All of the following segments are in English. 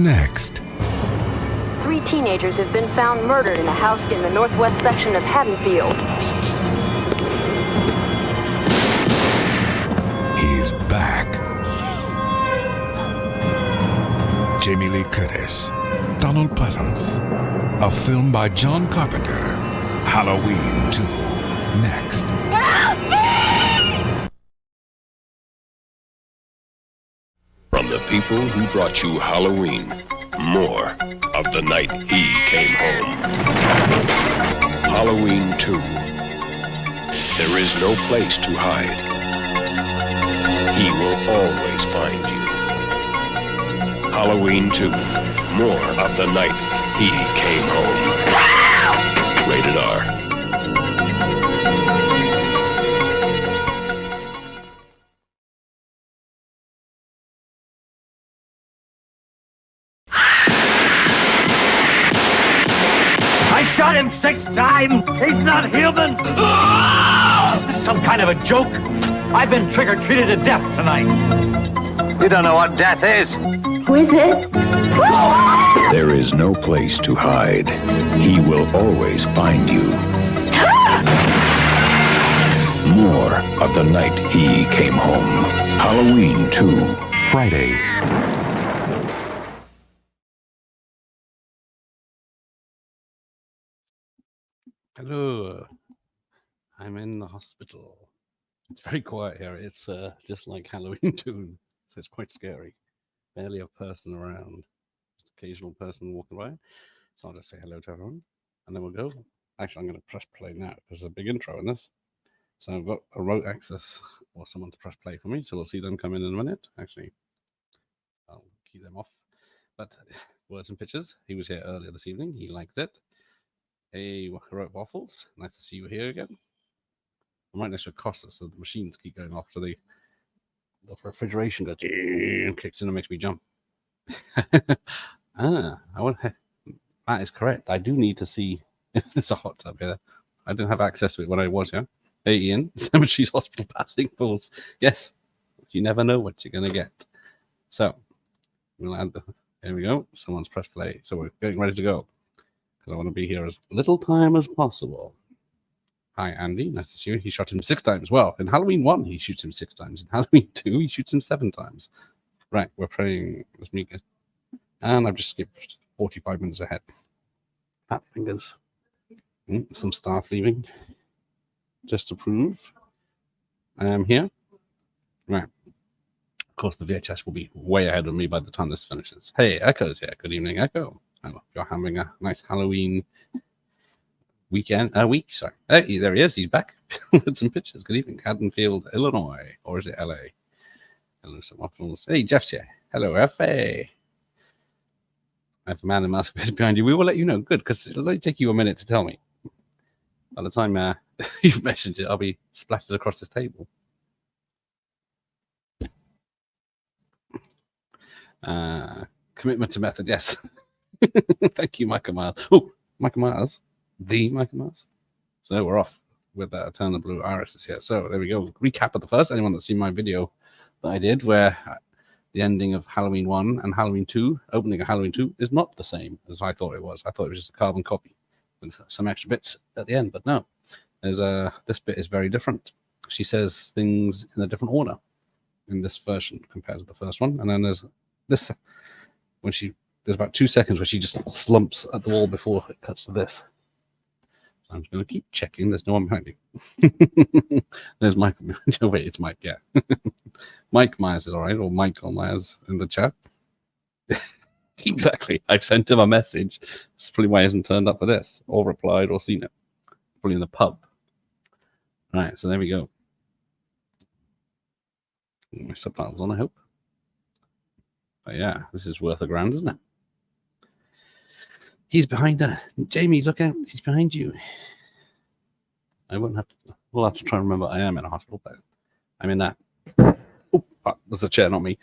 Next. 3 teenagers have been found murdered in a house in the northwest section of Haddonfield. He's back. Jamie Lee Curtis, Donald Pleasance. A film by John Carpenter. Halloween 2. Next. From the people who brought you Halloween, more of the night he came home. Halloween 2. There is no place to hide. He will always find you. Halloween 2. More of the night he came home. Rated R. I shot him 6 times. He's not human. This is some kind of a joke. I've been trick-or-treated to death tonight. You don't know what death is. Who is it? There is no place to hide. He will always find you. More of the night he came home. Halloween 2. Friday. Hello. I'm in the hospital. It's very quiet here. It's just like Halloween 2, so it's quite scary. Barely a person around. Just occasional person walking by. So I'll just say hello to everyone, and then we'll go. Actually, I'm going to press play now because there's a big intro in this. So I've got a remote access or someone to press play for me, so we'll see them come in a minute. Actually, I'll keep them off. But words and pictures. He was here earlier this evening. He liked it. Hey, heroic waffles. Nice to see you here again. I'm right next to a Costa, so the machines keep going off. So the refrigeration goes kicks in and makes me jump. That is correct. I do need to see if there's a hot tub here. I didn't have access to it when I was here. Hey, Ian, Cemetery's Hospital passing fools. Yes, you never know what you're gonna get. So we'll add the. There we go. Someone's pressed play, so we're getting ready to go. I want to be here as little time as possible. Hi, Andy. Nice to see you. He shot him 6 times. Well, in Halloween 1, he shoots him 6 times. In Halloween 2, he shoots him 7 times. Right, we're playing. And I've just skipped 45 minutes ahead. Fat fingers. Some staff leaving. Just to prove I am here. Right. Of course, the VHS will be way ahead of me by the time this finishes. Hey, Echo's here. Good evening, Echo. I hope you're having a nice Halloween week. Hey, there he is. He's back with some pictures. Good evening, Haddonfield, Illinois, or is it LA? Hello, some waffles. Hey, Jeff's here. Hello, F.A. I have a man in mask behind you. We will let you know. Good, because it'll only take you a minute to tell me. By the time you've mentioned it, I'll be splattered across this table. Commitment to method, yes. Thank you, Michael Myers. Oh, Michael Myers. The Michael Myers. So we're off with that Eternal Blue Iris is here. So there we go. Recap of the first. Anyone that's seen my video that I did where the ending of Halloween 1 and Halloween 2, opening of Halloween 2, is not the same as I thought it was. I thought it was just a carbon copy with some extra bits at the end, but no. There's this bit is very different. She says things in a different order in this version compared to the first one. And then there's this when there's about 2 seconds where she just slumps at the wall before it cuts to this. I'm just going to keep checking. There's no one behind you. There's Mike. No, wait, it's Mike. Yeah. Mike Myers is all right, or Michael Myers in the chat. Exactly. I've sent him a message. That's probably why he hasn't turned up for this, or replied, or seen it. Probably in the pub. All right, so there we go. My subtitles on, I hope. But yeah, this is worth $1,000, isn't it? He's behind her. Jamie, look out. He's behind you. We'll have to try and remember I am in a hospital bed. I'm in that. Oh, there's the chair, not me.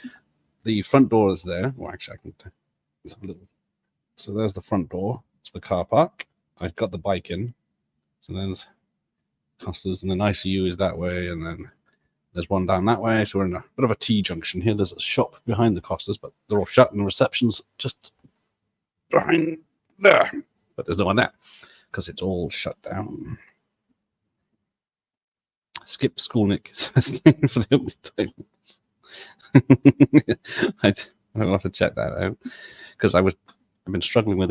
The front door is there. Well, actually, I can have a little. So there's the front door. It's the car park. I've got the bike in. So there's Costa's, and then ICU is that way, and then There's one down that way, so we're in a bit of a T-junction here. There's a shop behind the Costas, but they're all shut, and the reception's just behind there. But there's no one there, because it's all shut down. Skip Skolnick for the opening titles. I'll have to check that out, because I've been struggling with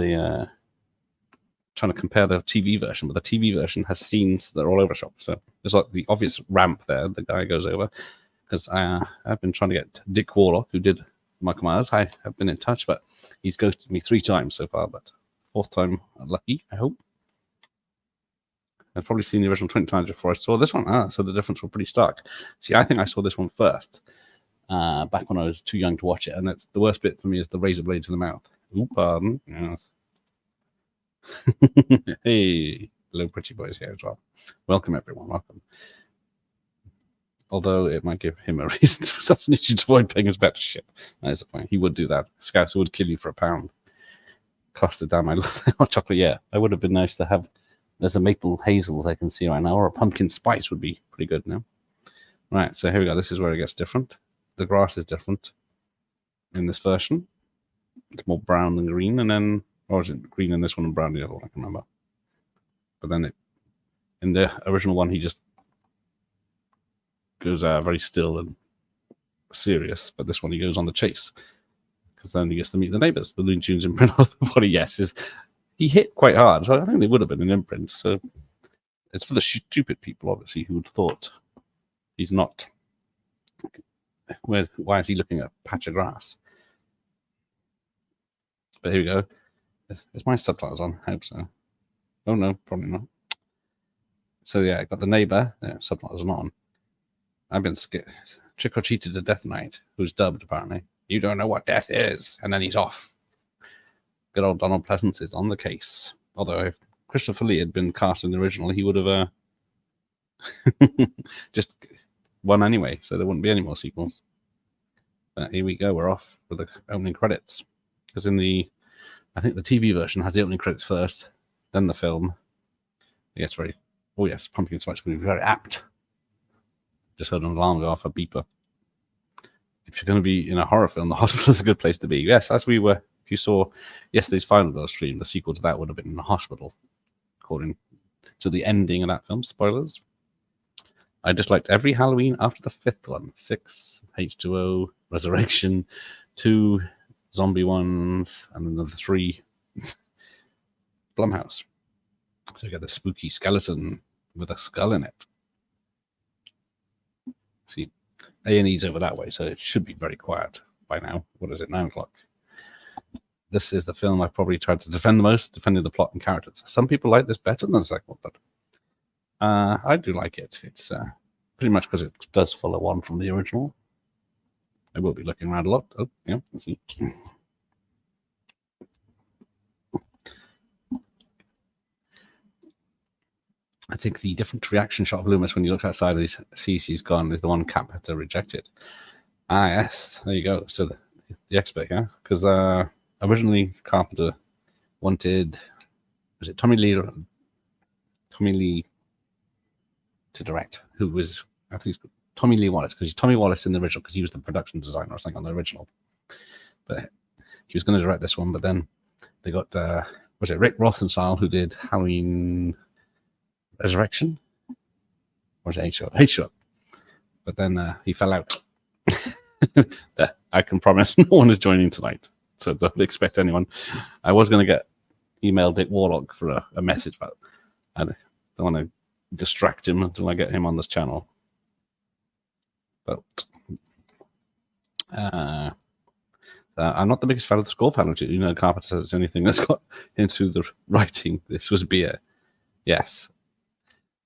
trying to compare the TV version, but the TV version has scenes that are all over the shop. So there's like the obvious ramp there, the guy goes over, because I've been trying to get Dick Warlock, who did Michael Myers. I have been in touch, but he's ghosted me 3 times so far, but 4th time lucky, I hope. I'd probably seen the original 20 times before I saw this one. So the difference was pretty stark. See, I think I saw this one first, back when I was too young to watch it, and that's the worst bit for me is the razor blades in the mouth. Ooh, pardon. Yes. Hey, hello, pretty boys here as well. Welcome, everyone. Welcome. Although it might give him a reason to assassinate you to avoid paying his bet to ship. That is the point. He would do that. Scouts would kill you for £1. Costed down my hot chocolate. Yeah, that would have been nice to have. There's a maple hazels I can see right now, or a pumpkin spice would be pretty good now. Right, so here we go. This is where it gets different. The grass is different in this version. It's more brown than green, and then, or is it green in this one and brown in the other one? I can remember. But then in the original one, he just goes very still and serious. But this one, he goes on the chase, because then he gets to meet the neighbors. The Looney Tunes imprint of the body, yes, he hit quite hard. So I think they would have been an imprint. So it's for the stupid people, obviously, who would have thought he's not. Why is he looking at a patch of grass? But here we go. Is my subtitles on? I hope so. Oh no, probably not. So yeah, I got the neighbor. Yeah, subtitles are not on. I've been trick or treated to death night, who's dubbed apparently. You don't know what death is, and then he's off. Good old Donald Pleasance is on the case. Although if Christopher Lee had been cast in the original, he would have just won anyway, so there wouldn't be any more sequels. But here we go. We're off with the opening credits, because I think the TV version has the opening credits first, then the film. It gets very, oh yes, pumpkin spice will be very apt. Just heard an alarm go off, a beeper. If you're going to be in a horror film, the hospital is a good place to be. Yes, as we were, if you saw yesterday's Final Girl stream, the sequel to that would have been in the hospital, according to the ending of that film. Spoilers. I disliked every Halloween after the 5th one. 6, H2O, Resurrection, 2, zombie ones, and then the 3, Blumhouse. So you get the spooky skeleton with a skull in it. See, A&E's over that way, so it should be very quiet by now. What is it, 9 o'clock? This is the film I've probably tried to defend the most, defending the plot and characters. Some people like this better than the second one, but I do like it. It's pretty much because it does follow on from the original. I will be looking around a lot. Oh, yeah, let's see. I think the different reaction shot of Loomis when you look outside and he sees he's gone is the one Cap had to reject it. Ah, yes, there you go. So the expert, yeah? Because originally Carpenter wanted, was it Tommy Lee to direct, who was, I think it's Tommy Lee Wallace, because he's Tommy Wallace in the original, because he was the production designer or something on the original. But he was going to direct this one, but then they got, was it Rick Rothenstall, who did Halloween Resurrection? Or was it H-Shot? But then he fell out. I can promise no one is joining tonight, so don't expect anyone. I was going to email Dick Warlock for a message, but I don't want to distract him until I get him on this channel. But I'm not the biggest fan of the score panel. You know, Carpenter says it's the only thing that's got into the writing. This was beer. Yes.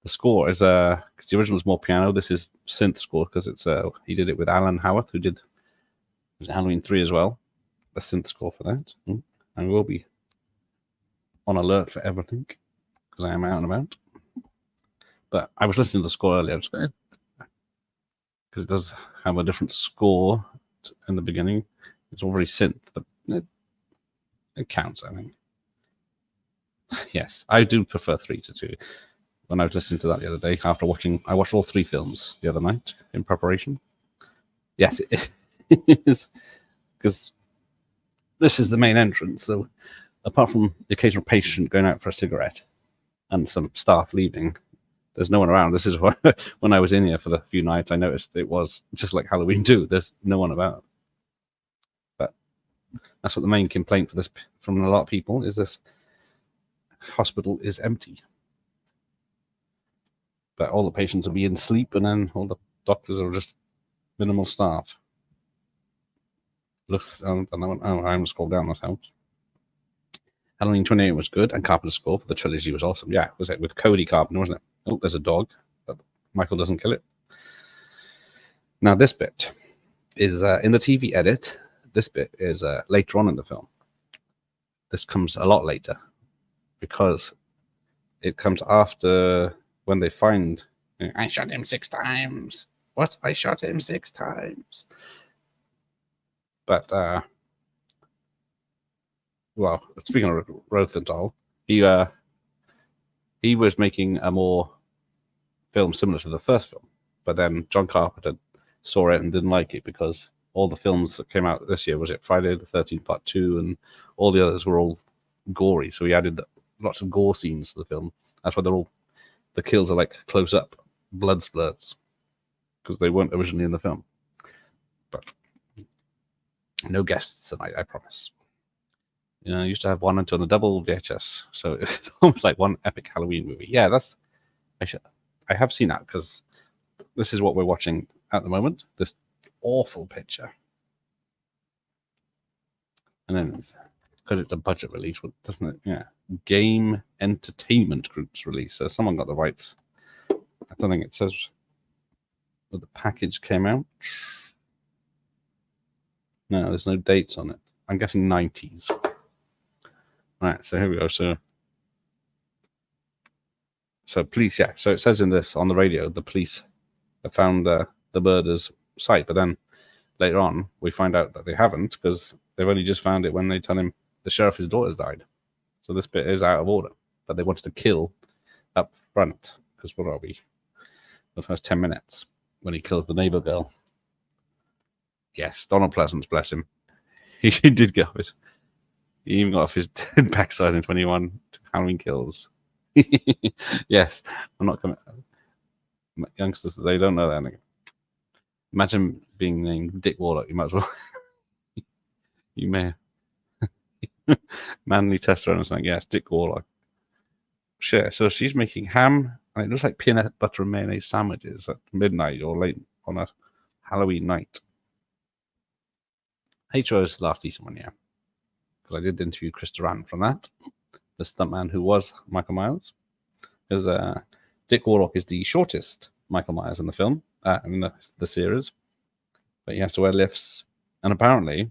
The score is because the original is more piano. This is synth score because it's he did it with Alan Howarth, who did Halloween 3 as well. The synth score for that. And we'll be on alert for everything because I am out and about. But I was listening to the score earlier because it does have a different score in the beginning. It's all very synth, but it counts, I think. Yes, I do prefer 3 to 2. when I was listening to that the other day after I watched all 3 films the other night in preparation. Yes, it is, because this is the main entrance. So apart from the occasional patient going out for a cigarette and some staff leaving, there's no one around. This is why when I was in here for the few nights, I noticed it was just like Halloween 2. There's no one about. But that's what the main complaint for this from a lot of people is: this hospital is empty. But all the patients will be in sleep, and then all the doctors are just minimal staff. Looks, I haven't scrolled down this out. Halloween 28 was good, and Carpenter's score for the trilogy was awesome. Yeah, was it with Cody Carpenter, wasn't it? Oh, there's a dog, but Michael doesn't kill it. Now, this bit is in the TV edit. This bit is later on in the film. This comes a lot later because it comes after when they find, I shot him 6 times. What? I shot him 6 times. But, well, speaking of Rosenthal, he was making a more film similar to the first film. But then John Carpenter saw it and didn't like it because all the films that came out this year, was it Friday the 13th Part 2, and all the others were all gory. So he added lots of gore scenes to the film. That's why the kills are like close up blood splurts, because they weren't originally in the film. But no guests tonight, I promise. I used to have one until the double VHS, so it's almost like one epic Halloween movie. Yeah, I have seen that, because this is what we're watching at the moment. This awful picture, and then because it's a budget release, doesn't it? Yeah, Game Entertainment Group's release. So someone got the rights. I don't think it says that the package came out. No, there's no dates on it. I'm guessing 90s. Right, so here we go. So police, yeah. So it says in this, on the radio, the police have found the murder's site, but then later on, we find out that they haven't, because they've only just found it when they tell him the sheriff, his daughter's died. So this bit is out of order, but they wanted to kill up front, because what are we? The first 10 minutes, when he kills the neighbor girl. Yes, Donald Pleasance, bless him. He did get off it. He even got off his backside in 21 Halloween Kills. Yes, I'm not going to... Youngsters, they don't know that. Imagine being named Dick Warlock. You might as well... You may... Manly testosterone or something. Yes, Dick Warlock. Sure, so she's making ham, and it looks like peanut butter and mayonnaise sandwiches at midnight or late on a Halloween night. HO's the last decent one, yeah. Because I did interview Chris Durant from that, the stuntman who was Michael Myers. Because Dick Warlock is the shortest Michael Myers in the film, in the series. But he has to wear lifts. And apparently,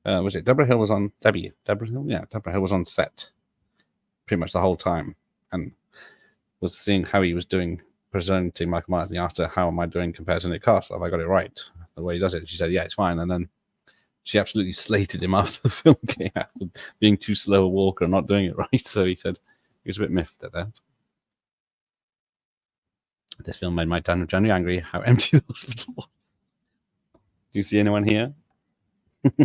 was it Deborah Hill was on... Deborah Hill? Yeah, Deborah Hill was on set pretty much the whole time. And was seeing how he was doing, presenting Michael Myers. And he asked her, how am I doing compared to Nick Castle? Have I got it right? The way he does it. She said, yeah, it's fine. And then she absolutely slated him after the film came out for being too slow a walker and not doing it right. So he said he was a bit miffed at that. This film made my dad January angry how empty the hospital was. Do you see anyone here? Let's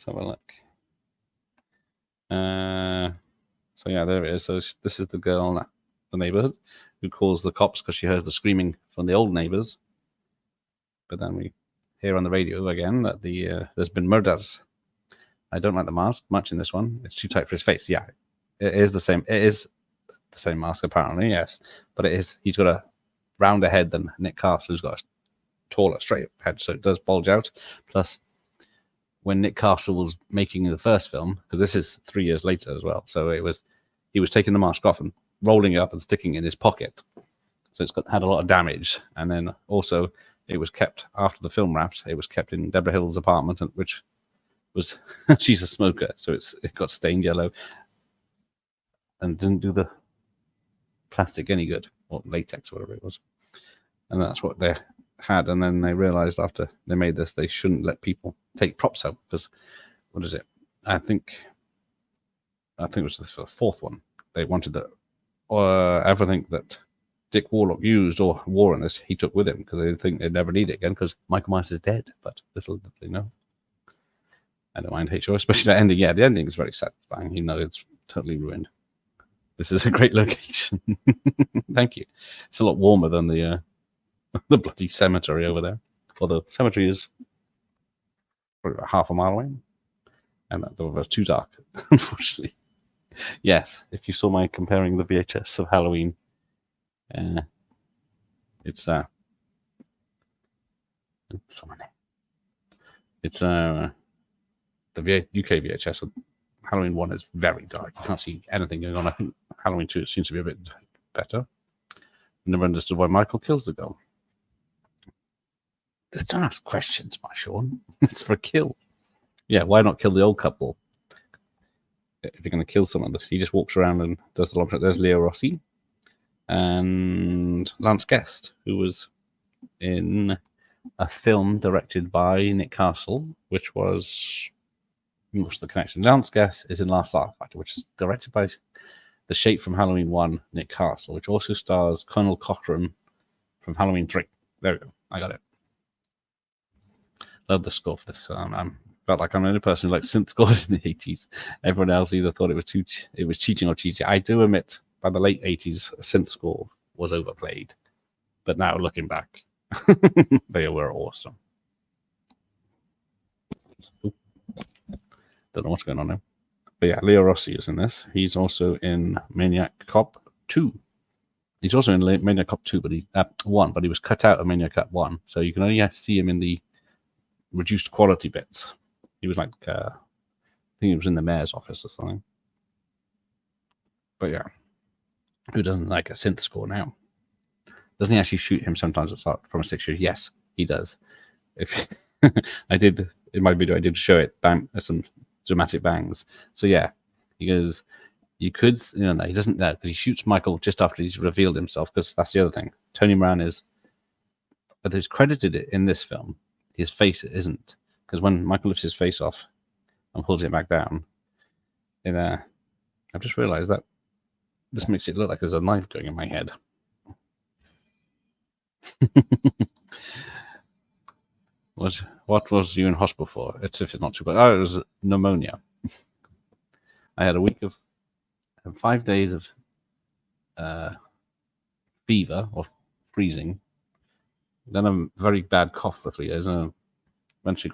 have a look. So yeah, there it is. So this is the girl in the neighborhood who calls the cops because she hears the screaming from the old neighbors. But then we hear on the radio again that there's been murders. I don't like the mask much in this one. It's too tight for his face. Yeah, it is the same. It is the same mask apparently, yes. But it is. He's got a rounder head than Nick Castle, who's got a taller, straight head, so it does bulge out. Plus, when Nick Castle was making the first film, because this is 3 years later as well, so he was taking the mask off and rolling it up and sticking it in his pocket. So it's had a lot of damage, and then also. It was kept after the film wrapped. It was kept in Deborah Hill's apartment, which was she's a smoker, so it got stained yellow and didn't do the plastic any good, or latex, whatever it was. And that's what they had. And then they realized after they made this, they shouldn't let people take props out because what is it? I think I think it was the fourth one. They wanted that everything that Dick Warlock used or wore in this, he took with him because they didn't think they'd never need it again because Michael Myers is dead. But little did they know. I don't mind HO, especially the ending. Yeah, the ending is very satisfying. You know, it's totally ruined. This is a great location. Thank you. It's a lot warmer than the bloody cemetery over there. Well, the cemetery is probably about half a mile away, and that was too dark, unfortunately. Yes, if you saw my comparing the VHS of Halloween, it's someone there. It's the UK VHS of Halloween 1 is very dark. You can't see anything going on. I think Halloween 2 seems to be a bit better. Never understood why Michael kills the girl. Just don't ask questions, my Sean. It's for a kill. Yeah, why not kill the old couple? If you're going to kill someone, he just walks around and does the long shot. There's Leo Rossi and Lance Guest, who was in a film directed by Nick Castle, which was... What's the connection? Lance Guest is in Last Starfighter, which is directed by the Shape from Halloween 1, Nick Castle, which also stars Colonel Cochran from Halloween 3. There we go. I got it. Love the score for this. I felt like I'm the only person who likes synth scores in the 80s. Everyone else either thought it was cheating or cheesy. I do admit, by the late 80s, a synth score was overplayed. But now, looking back, they were awesome. Ooh. Don't know what's going on now. But yeah, Leo Rossi is in this. He's also in Maniac Cop 2. He's also in Maniac Cop 2, but 1, but he was cut out of Maniac Cop 1. So you can only see him in the reduced quality bits. He was like, I think he was in the mayor's office or something. But yeah, who doesn't like a synth score now? Doesn't he actually shoot him sometimes at start from a 6-shooter? Yes, he does. If I did in my video, I did show it some dramatic bangs. So yeah, he goes. You could, no, he doesn't know, but he shoots Michael just after he's revealed himself. Because that's the other thing. Tony Moran is, but he's credited it in this film. His face isn't, because when Michael lifts his face off and pulls it back down, I've just realized that this makes it look like there's a knife going in my head. What was you in hospital for? It's if it's not too bad. Oh, it was pneumonia. I had a week of 5 days of fever or freezing. Then a very bad cough for 3 days. And eventually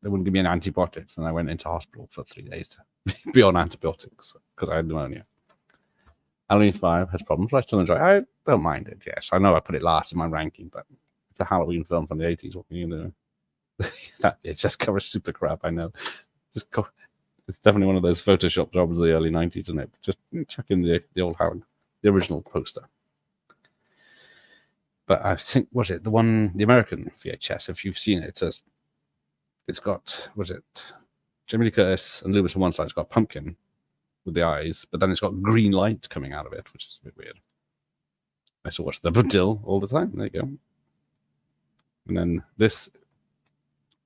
they wouldn't give me any antibiotics, and I went into hospital for 3 days to be on antibiotics because I had pneumonia. Halloween 5 has problems, but I still enjoy it. I don't mind it, yes. I know I put it last in my ranking, but it's a Halloween film from the 80s. What can you do? It just covers super crap, I know. It's definitely one of those Photoshop jobs of the early 90s, isn't it? Just chuck in the old Halloween, the original poster. But I think, was it the American VHS? If you've seen it, it's got, Jamie Lee Curtis and Loomis on one side. It's got pumpkin with the eyes, but then it's got green light coming out of it, which is a bit weird. I used to watch the Dill all the time. There you go. And then this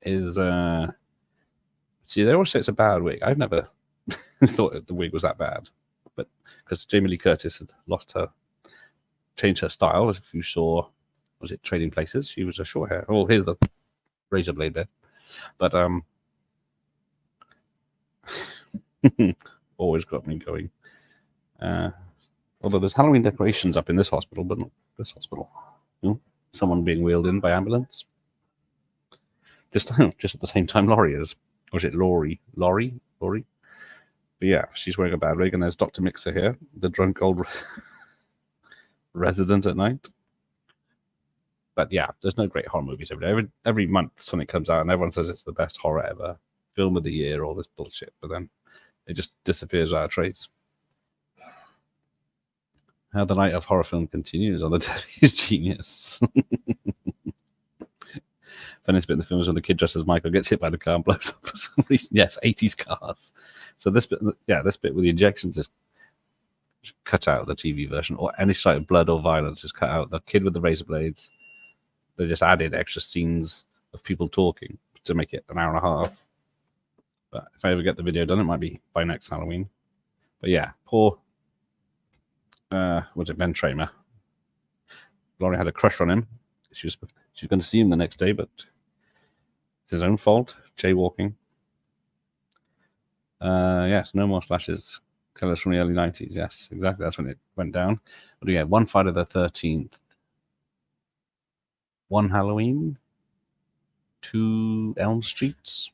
is, see, they always say it's a bad wig. I've never thought the wig was that bad, but because Jamie Lee Curtis had changed her style. If you saw, was it Trading Places? She was a short hair. Oh, here's the razor blade there. But always got me going. Although there's Halloween decorations up in this hospital, but not this hospital. You know, someone being wheeled in by ambulance. Just at the same time Laurie is. Or is it Laurie? But yeah, she's wearing a bad wig, and there's Dr. Mixer here, the drunk old resident at night. But yeah, there's no great horror movies every day. Every month something comes out and everyone says it's the best horror ever, film of the year, all this bullshit, but then it just disappears without a trace. How the night of horror film continues on the telly is genius. Funniest bit in the film is when the kid dressed as Michael gets hit by the car and blows up for some reason. Yes, 80s cars. So this bit with the injections is cut out of the TV version, or any sight of blood or violence is cut out. The kid with the razor blades, they just added extra scenes of people talking to make it an hour and a half. But if I ever get the video done, it might be by next Halloween. But yeah, poor was it Ben Tramer? Laurie had a crush on him. She was going to see him the next day, but it's his own fault. Jaywalking. Yes, no more slashes. Killers from the early 90s. Yes, exactly. That's when it went down. But yeah, one Friday the 13th, one Halloween, two Elm Streets.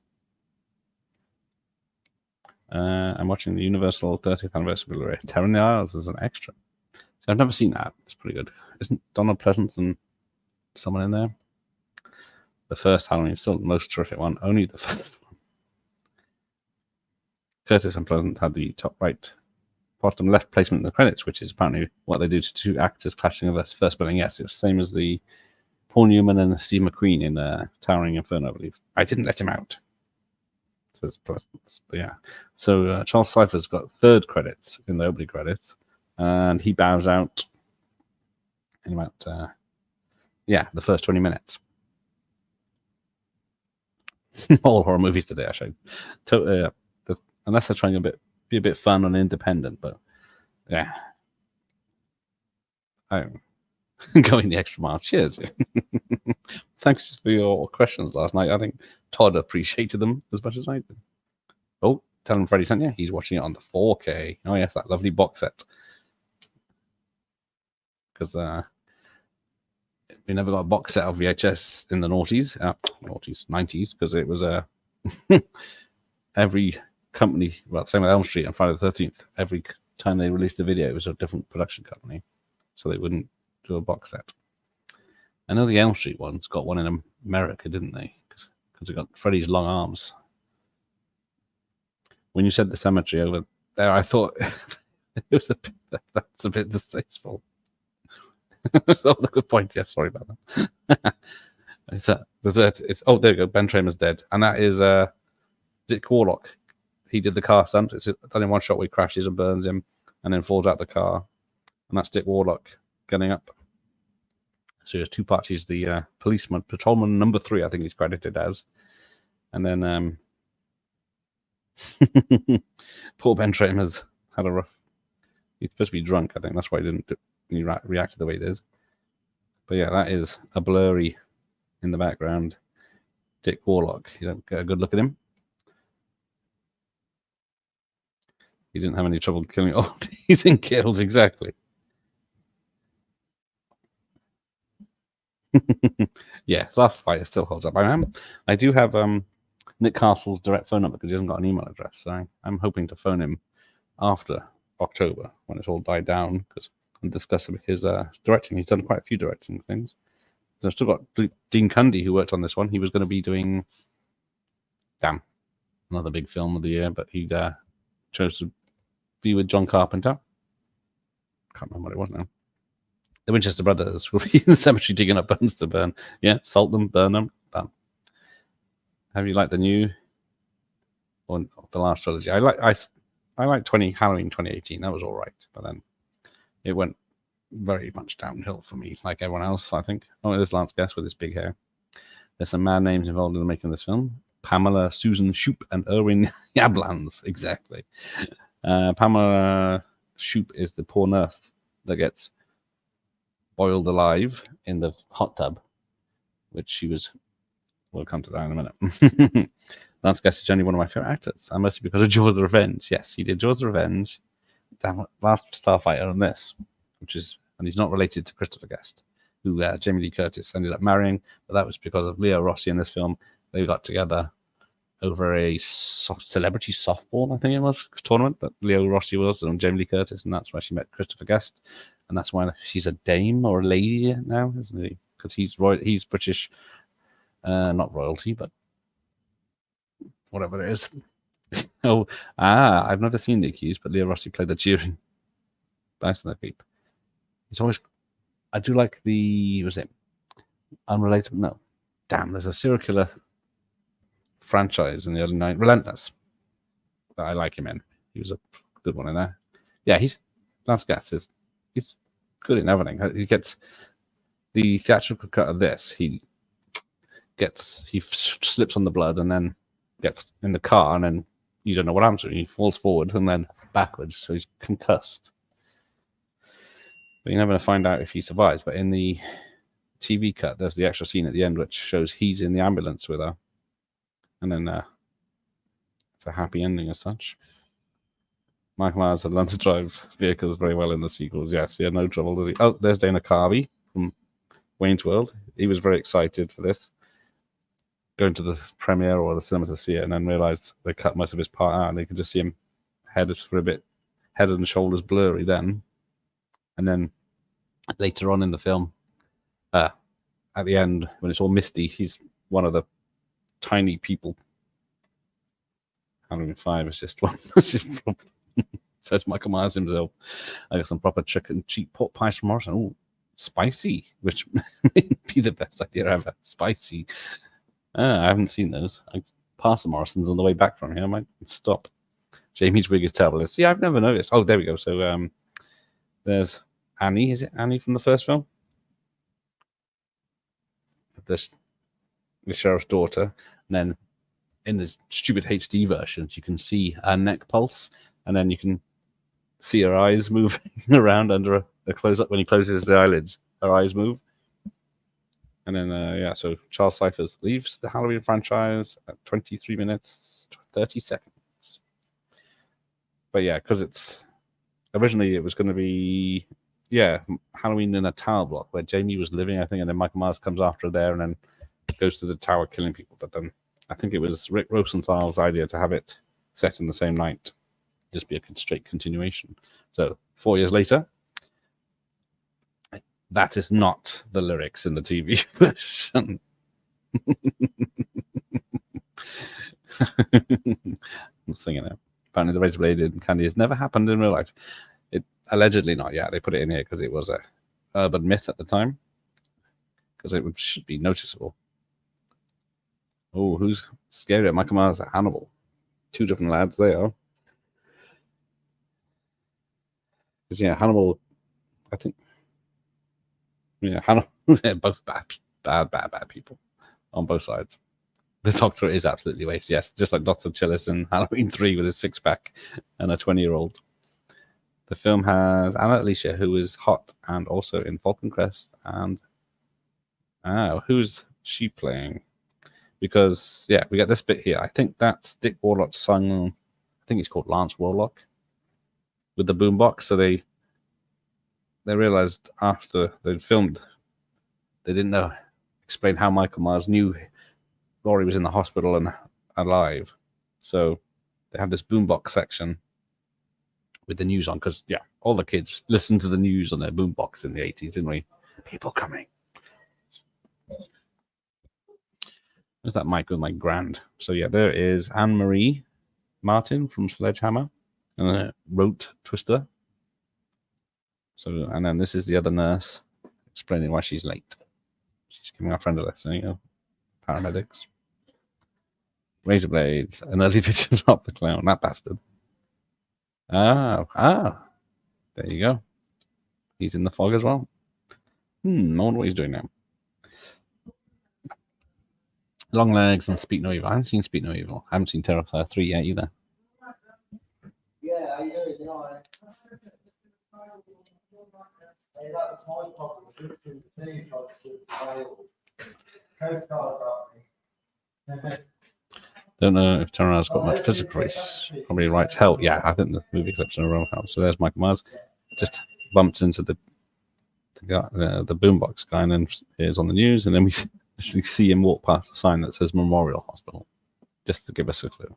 I'm watching the Universal 30th anniversary Blu-ray. Terror in the Isles as an extra. So I've never seen that. It's pretty good. Isn't Donald Pleasance and someone in there? The first Halloween is still the most terrific one. Only the first one. Curtis and Pleasant had the top right, bottom left placement in the credits, which is apparently what they do to two actors clashing over first billing. Yes, it was the same as the Paul Newman and Steve McQueen in Towering Inferno, I believe. I didn't let him out. Says Pleasant. But yeah. So Charles Cypher's got third credits in the opening credits, and he bows out in about the first 20 minutes. All horror movies today, actually. Unless they're trying to be a bit fun and independent, but yeah. I'm going the extra mile. Cheers. Thanks for your questions last night. I think Todd appreciated them as much as I did. Oh, tell him Freddie sent you. He's watching it on the 4K. Oh, yes, that lovely box set. Because we never got a box set of VHS in the noughties, 90s, because it was every company, well, same with Elm Street and Friday the 13th, every time they released a video, it was a different production company, so they wouldn't do a box set. I know the Elm Street ones got one in America, didn't they? Because it got Freddy's long arms. When you said the cemetery over there, I thought it was that's a bit distasteful. Oh, good point. Yes, sorry about that. It's there you go. Ben Tramer's dead, and that is Dick Warlock. He did the car stunt. It's done in one shot where he crashes and burns him, and then falls out the car, and that's Dick Warlock getting up. So there's two parts. He's the policeman, patrolman number 3, I think he's credited as, and then poor Ben Tramer's had a rough. He's supposed to be drunk. I think that's why he didn't react the way he did. But yeah, that is a blurry in the background. Dick Warlock. You don't get a good look at him. He didn't have any trouble killing. Oh, he's in kills, exactly. Yeah, last fight still holds up. I do have Nick Castle's direct phone number because he hasn't got an email address. So I'm hoping to phone him after October when it's all died down and discuss his directing. He's done quite a few directing things. I've still got Dean Cundy, who worked on this one. He was going to be doing another big film of the year, but he chose to be with John Carpenter. Can't remember what it was now. The Winchester Brothers will be in the cemetery digging up bones to burn. Yeah, salt them, burn them. Bam. Have you liked the new or the last trilogy? I like Halloween 2018. That was all right, but then it went very much downhill for me, like everyone else, I think. Oh, there's Lance Guest with his big hair. There's some mad names involved in the making of this film. Pamela Susan Shoop and Erwin Yablans, exactly. Pamela Shoop is the poor nurse that gets boiled alive in the hot tub, which she was. We'll come to that in a minute. Lance Guest is generally one of my favorite actors, and mostly because of Jaws the Revenge. Yes, he did Jaws the Revenge, Last Starfighter, and this, and he's not related to Christopher Guest, who Jamie Lee Curtis ended up marrying, but that was because of Leo Rossi in this film. They got together over a celebrity softball, I think it was, tournament that Leo Rossi was, and Jamie Lee Curtis, and that's where she met Christopher Guest, and that's why she's a dame or a lady now, isn't he? Because he's British, not royalty, but whatever it is. I've never seen The Accused, but Leo Rossi played the cheering. Nice and creep. It's always. I do like was it Unrelated? No. Damn, there's a serial killer franchise in the early 90s, Relentless, that I like him in. He was a good one in there. Yeah, Lance Guest he's good in everything. He gets the theatrical cut of this. He slips on the blood and then gets in the car, and then you don't know what happens to him. He falls forward and then backwards, so he's concussed. But you're never going to find out if he survives. But in the TV cut, there's the extra scene at the end which shows he's in the ambulance with her. And then it's a happy ending as such. Michael Myers had learned to drive vehicles very well in the sequels. Yes, he had no trouble, does he? Oh, there's Dana Carvey from Wayne's World. He was very excited for this. Going to the premiere or the cinema to see it, and then realised they cut most of his part out, and they could just see him headed for a bit, head and shoulders blurry then. And then later on in the film, at the end, when it's all misty, he's one of the tiny people. Halloween 5 is just one. Says Michael Myers himself. I got some proper chicken cheap pork pies from Morrison. Oh, spicy, which may be the best idea ever. Spicy. I haven't seen those. I passed the Morrisons on the way back from here. I might stop. Jamie's wig is terrible. See, I've never noticed. Oh, there we go. So there's Annie. Is it Annie from the first film? The sheriff's daughter. And then in the stupid HD versions, you can see her neck pulse. And then you can see her eyes moving around under a close-up. When he closes the eyelids, her eyes move. And then, so Charles Cyphers leaves the Halloween franchise at 23 minutes, 30 seconds. But yeah, because it's originally it was going to be, Halloween in a tower block where Jamie was living, I think, and then Michael Myers comes after her there and then goes to the tower killing people. But then I think it was Rick Rosenthal's idea to have it set in the same night, just be a straight continuation. So 4 years later, that is not the lyrics in the TV version. I'm singing it. Apparently, the razor blade in candy has never happened in real life. It allegedly not. Yeah, they put it in here because it was a urban myth at the time. Because it should be noticeable. Oh, who's scary? Michael Myers at Hannibal. Two different lads they are. Because Hannibal, I think. Hannibal, both bad people on both sides. The Doctor is absolutely wasted. Yes, just like Dr. Chillis in Halloween 3 with his six-pack and a 20-year-old. The film has Anna Alicia, who is hot and also in Falcon Crest. And who's she playing? Because, we get this bit here. I think that's Dick Warlock's son. I think he's called Lance Warlock with the boombox. So they realized after they'd filmed, they didn't explain how Michael Myers knew Laurie was in the hospital and alive. So they have this boombox section with the news on, because all the kids listened to the news on their boombox in the 80s, didn't we? People coming. There's that mic with my grand. So there is Anne Marie Martin from Sledgehammer and Rote Twister. So, and then this is the other nurse explaining why she's late. She's giving our friend a lesson. There you go. Paramedics. Razor blades. An early vision of the clown. That bastard. There you go. He's in the fog as well. I wonder what he's doing now. Long Legs and Speak No Evil. I haven't seen Speak No Evil. I haven't seen Terrifier 3 yet either. Don't know if Terror's got much physical race. Probably writes hell. Yeah, I think the movie clips in a row. So there's Michael Myers. Just bumps into the boombox guy, and then here's on the news, and then we actually see him walk past a sign that says Memorial Hospital, just to give us a clue.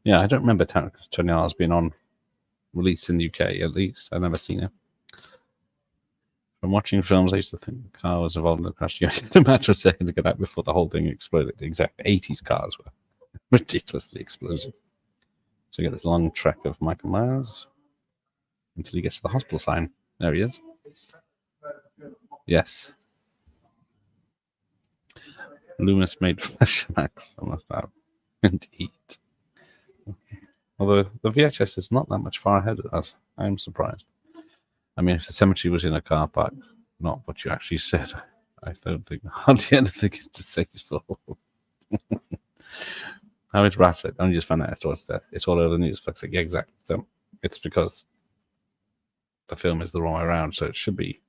I don't remember Terror's being on release in the UK, at least. I've never seen it. From watching films, I used to think the car was involved in the crash. A matter of seconds to get out before the whole thing exploded. The exact 80s cars were ridiculously explosive. So you get this long trek of Michael Myers until he gets to the hospital sign. There he is. Yes. Loomis made flashbacks. I must have. Indeed. Although the VHS is not that much far ahead of us. I am surprised. I mean, if the cemetery was in a car park, not what you actually said, I don't think hardly anything is distasteful. How is Ratchet? I only just found out afterwards that it's all over the news. Like, yeah, exactly. So It's because the film is the wrong way around, so it should be.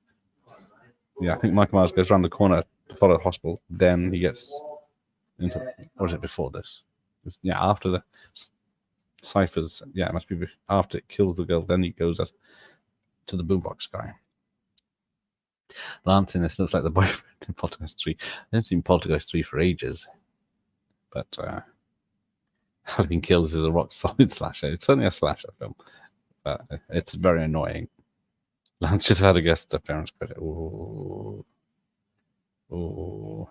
Yeah, I think Michael Myers goes around the corner to follow the hospital, then he gets into. Or is it before this? Yeah, after the ciphers. Yeah, it must be after it kills the girl, then he goes up to the boombox guy. Lance in this looks like the boyfriend in Poltergeist 3. I haven't seen Poltergeist 3 for ages. But Halloween Kills is a rock solid slasher. It's only a slasher film, but it's very annoying. Lance should have had a guest appearance credit. Ooh. Ooh.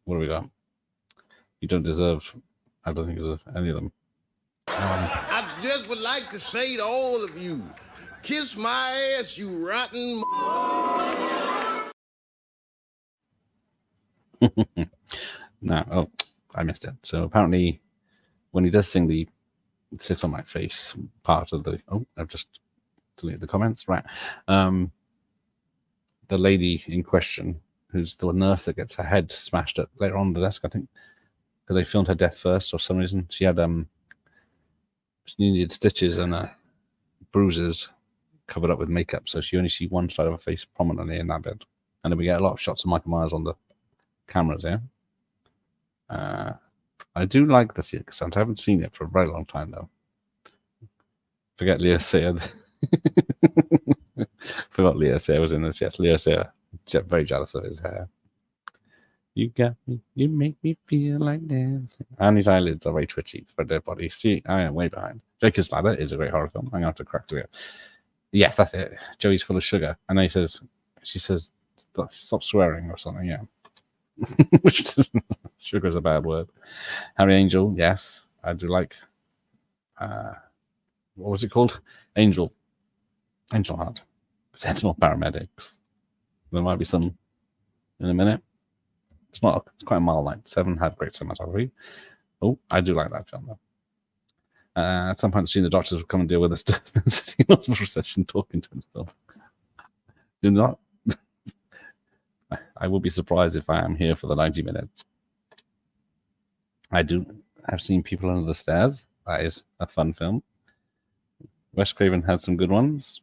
What do we got? You don't deserve. I don't think you deserve any of them. I just would like to say to all of you, kiss my ass, you rotten. No, oh, I missed it. So apparently, when he does sing the "Sit on My Face" part of the, I've just deleted the comments. Right, the lady in question, who's the nurse that gets her head smashed up later on the desk, I think, because they filmed her death first for some reason. She had she needed stitches and bruises covered up with makeup, so she only see one side of her face prominently in that bed. And then we get a lot of shots of Michael Myers on the cameras here. I do like the Secret Santa. I haven't seen it for a very long time though. Forget Leo Sayer. Forgot Leo Sayer was in this. Yes, Leo Sayer. Very jealous of his hair. You got me. You make me feel like dancing. And his eyelids are very twitchy for their body. See, I am way behind. Jacob's Ladder is a great horror film. I'm going to have to crack through it. Yes, that's it. Joey's full of sugar. And then she says, stop swearing or something, yeah. Sugar's a bad word. Harry Angel, yes. I do like, what was it called? Angel Heart. Sentinel Paramedics. There might be some in a minute. It's quite a mild night. 7 had great cinematography. Oh, I do like that film though. At some point, the doctors will come and deal with us sitting in hospital session talking to himself. Do not. I will be surprised if I am here for the 90 minutes. I've seen People Under the Stairs. That is a fun film. Wes Craven had some good ones.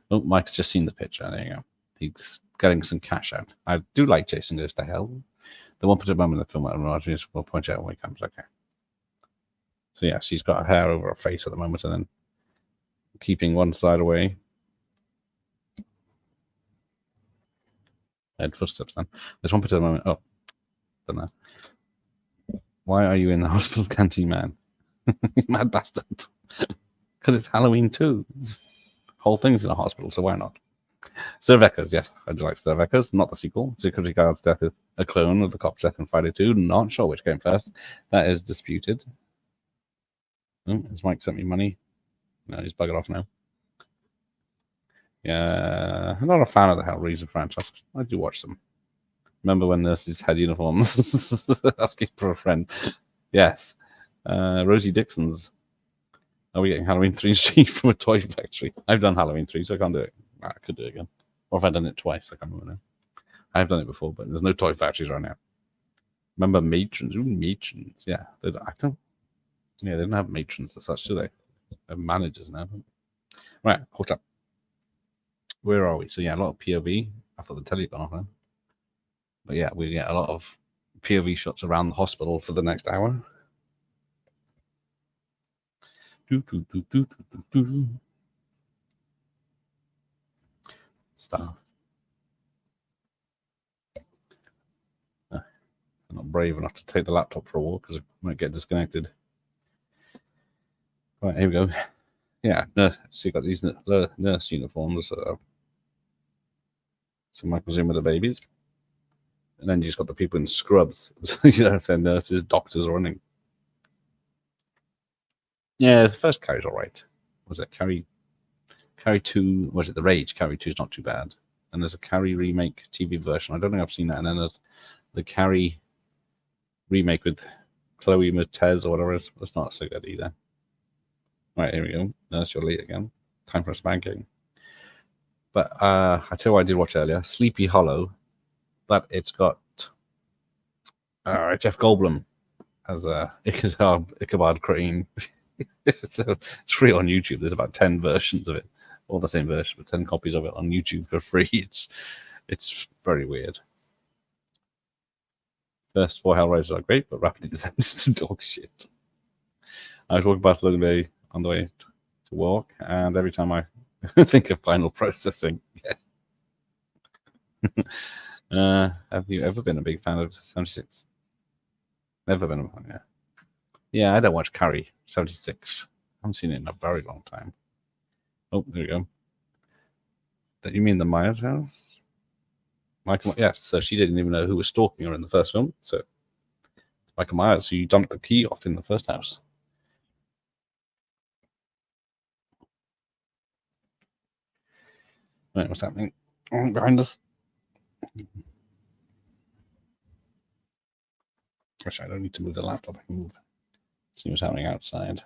Oh, Mike's just seen the picture. There you go. He's getting some cash out. I do like Jason Goes to Hell. The one particular moment in the film I will point out when he comes. Okay. So yeah, she's got her hair over her face at the moment and then keeping one side away. Head footsteps then. There's one particular moment. Oh, don't know. Why are you in the hospital canteen, man? Mad bastard. Because it's Halloween too. This whole thing's in a hospital, so why not? Cervecos, yes, I do like Cervecos, not the sequel. Security Guard's death is a clone of the cop's death in Friday 2. Not sure which came first. That is disputed. Oh, has Mike sent me money? No, he's buggered off now. Yeah, I'm not a fan of the Hellraiser franchise. I do watch them. Remember when nurses had uniforms? Asking for a friend. Yes. Rosie Dixon's. Are we getting Halloween 3 from a toy factory? I've done Halloween 3, so I can't do it. I could do it again. Or if I've done it twice, I can't remember now. I've done it before, but there's no toy factories right now. Remember matrons? Ooh, matrons. Yeah. They don't have matrons as such, do they? They have managers now. Right, hold up. Where are we? So yeah, a lot of POV. I thought the telly had gone off then. But yeah, we get a lot of POV shots around the hospital for the next hour. Stuff. I'm not brave enough to take the laptop for a walk because it might get disconnected. Right, here we go. Yeah, so you got these nurse uniforms. So Michael's in with the babies. And then you just got the people in scrubs. So you don't know if they're nurses, doctors, or anything. Yeah, the first Carrie's all right. Was it Carrie 2? Was it The Rage? Carrie 2 is not too bad. And there's a Carrie remake TV version. I don't think I've seen that. And then there's the Carrie remake with Chloe Moretz or whatever it is. That's not so good either. Right, here we go. Nurse, you're late again. Time for a spanking. But I tell you what I did watch earlier. Sleepy Hollow. But it's got Jeff Goldblum as Ichabod Crane. So it's free on YouTube. There's about 10 versions of it, all the same version, but 10 copies of it on YouTube for free. It's very weird. First 4 Hellraisers are great, but rapidly descended to dog shit. I was walking past Logan Bay on the way to work, and every time I think of final processing, yes. Have you ever been a big fan of 76? Never been a fan, yeah. Yeah, I don't watch Carrie 76. I haven't seen it in a very long time. Oh, there we go. That you mean the Myers house? Michael, yes. So she didn't even know who was stalking her in the first film. So Michael Myers, who you dumped the key off in the first house. Right, what's happening? Behind us. Actually, I don't need to move the laptop. I can move. See what's happening outside.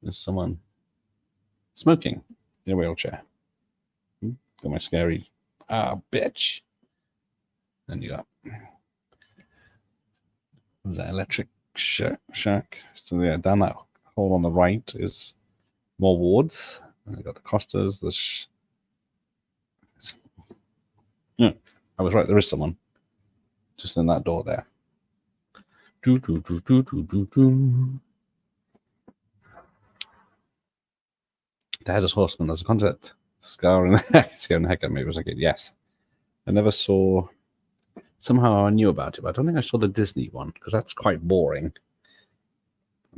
There's someone smoking in a wheelchair. Got my scary bitch. And you got that electric shack. So yeah, down that hole on the right is more wards. And I got the Costas. Yeah, I was right. There is someone just in that door there. The Headless Horseman. There's a concept scar in the heck. Scaring the heck out of me. It was like, yes. I never saw. Somehow I knew about it, but I don't think I saw the Disney one because that's quite boring.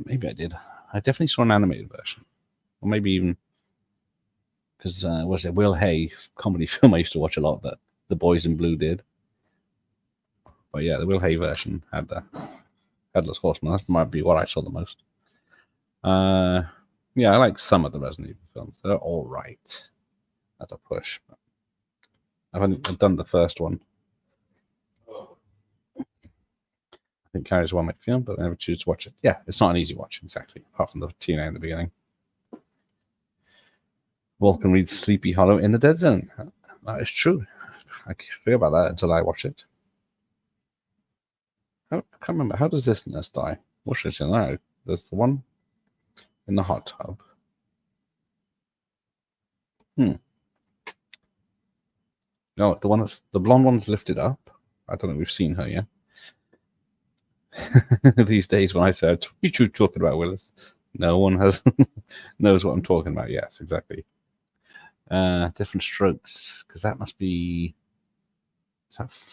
Maybe I did. I definitely saw an animated version, or maybe even because was it Will Hay comedy film I used to watch a lot that The Boys in Blue did. But yeah, the Will Hay version had the Headless Horseman. That might be what I saw the most. Yeah, I like some of the Resident Evil films. They're all right at a push. But I've done the first one. I think Carrie's one make film, but I never choose to watch it. Yeah, it's not an easy watch, exactly, apart from the TNA in the beginning. Walken reads Sleepy Hollow in the Dead Zone. That is true. I forget about that until I watch it. I can't remember. How does this nurse die? What's this in now? There's the one in the hot tub. No, the blonde one's lifted up. I don't think we've seen her yet. These days, when I said, "What are you talking about, Willis?" No one knows what I'm talking about. Yes, exactly. Different strokes, because that must be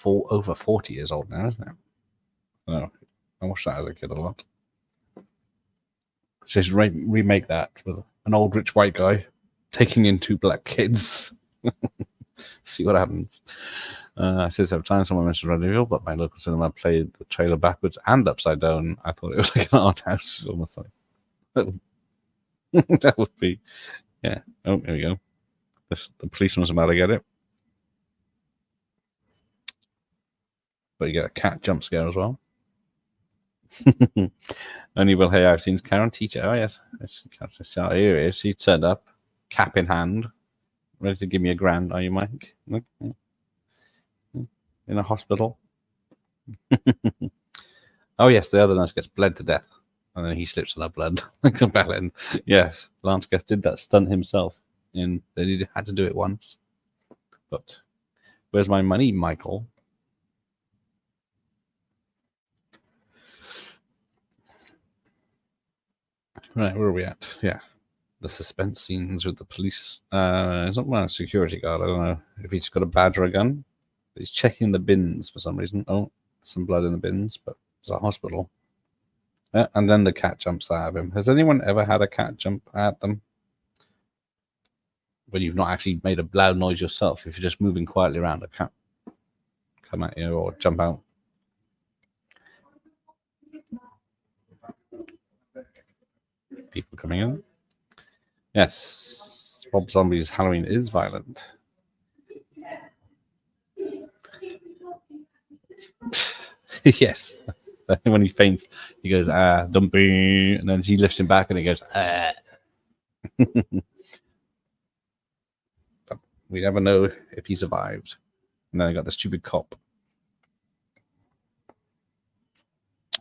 over 40 years old now, isn't it? Oh, I watched that as a kid a lot. So just remake that with an old rich white guy taking in 2 black kids. See what happens. I said several times someone mentioned Resident Evil, but my local cinema played the trailer backwards and upside down. I thought it was like an art house, almost like that would be, yeah. Oh, there we go. The policeman's about to get it, but you get a cat jump scare as well. Only Will Hay I've seen is Karen Teacher. Oh yes, here he is. He turned up, cap in hand, ready to give me a grand. Are you, Mike? Okay. In a hospital. Oh yes, the other nurse gets bled to death, and then he slips on her blood like a bellend. Yes, Lance Guest did that stunt himself, and they had to do it once. But where's my money, Michael? Right, where are we at? Yeah, the suspense scenes with the police. It's not a security guard. I don't know if he's got a badge or a gun. He's checking the bins for some reason. Oh, some blood in the bins, but it's a hospital. And then the cat jumps out of him. Has anyone ever had a cat jump at them? When you've not actually made a loud noise yourself, if you're just moving quietly around, a cat come at you or jump out. People coming in. Yes, Rob Zombie's Halloween is violent. Yes. When he faints, he goes, dumpy, and then he lifts him back and he goes, But we never know if he survived. And then I got the stupid cop.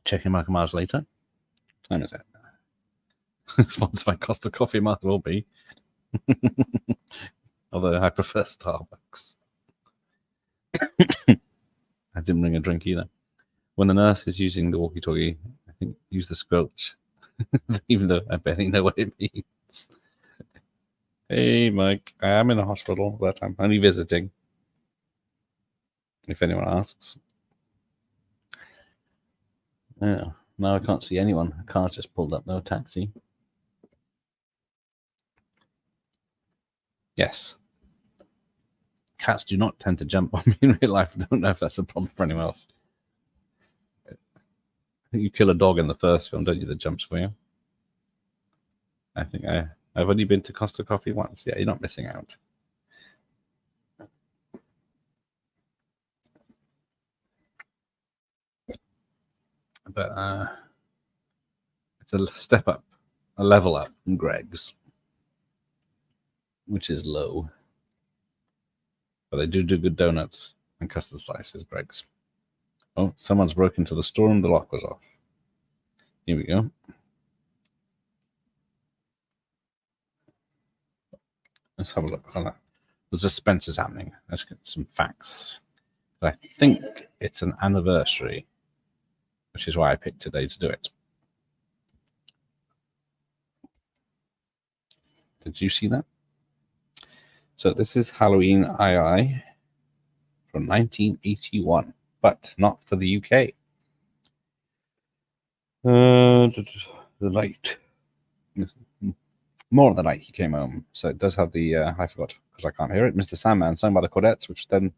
Checking Michael Myers later. What time is it? Sponsored by Costa Coffee, might will be. Although I prefer Starbucks. I didn't bring a drink either. When the nurse is using the walkie-talkie, I think use the squelch, even though I barely know what it means. Hey, Mike, I am in a hospital, but I'm only visiting. If anyone asks. Yeah, now I can't see anyone. A car's just pulled up, no taxi. Yes. Cats do not tend to jump on me in real life. I don't know if that's a problem for anyone else. I think you kill a dog in the first film, don't you, that jumps for you? I think I've only been to Costa Coffee once. Yeah, you're not missing out. But it's a step up, a level up from Greg's, which is low. But they do good donuts and custard slices, Greg's. Oh, someone's broken into the store and the lock was off. Here we go. Let's have a look. The suspense is happening. Let's get some facts. But I think it's an anniversary, which is why I picked today to do it. Did you see that? So this is Halloween II from 1981, but not for the UK. The night. More of the night he came home. So it does have the, I forgot because I can't hear it, Mr. Sandman, sung by the Quartets, which then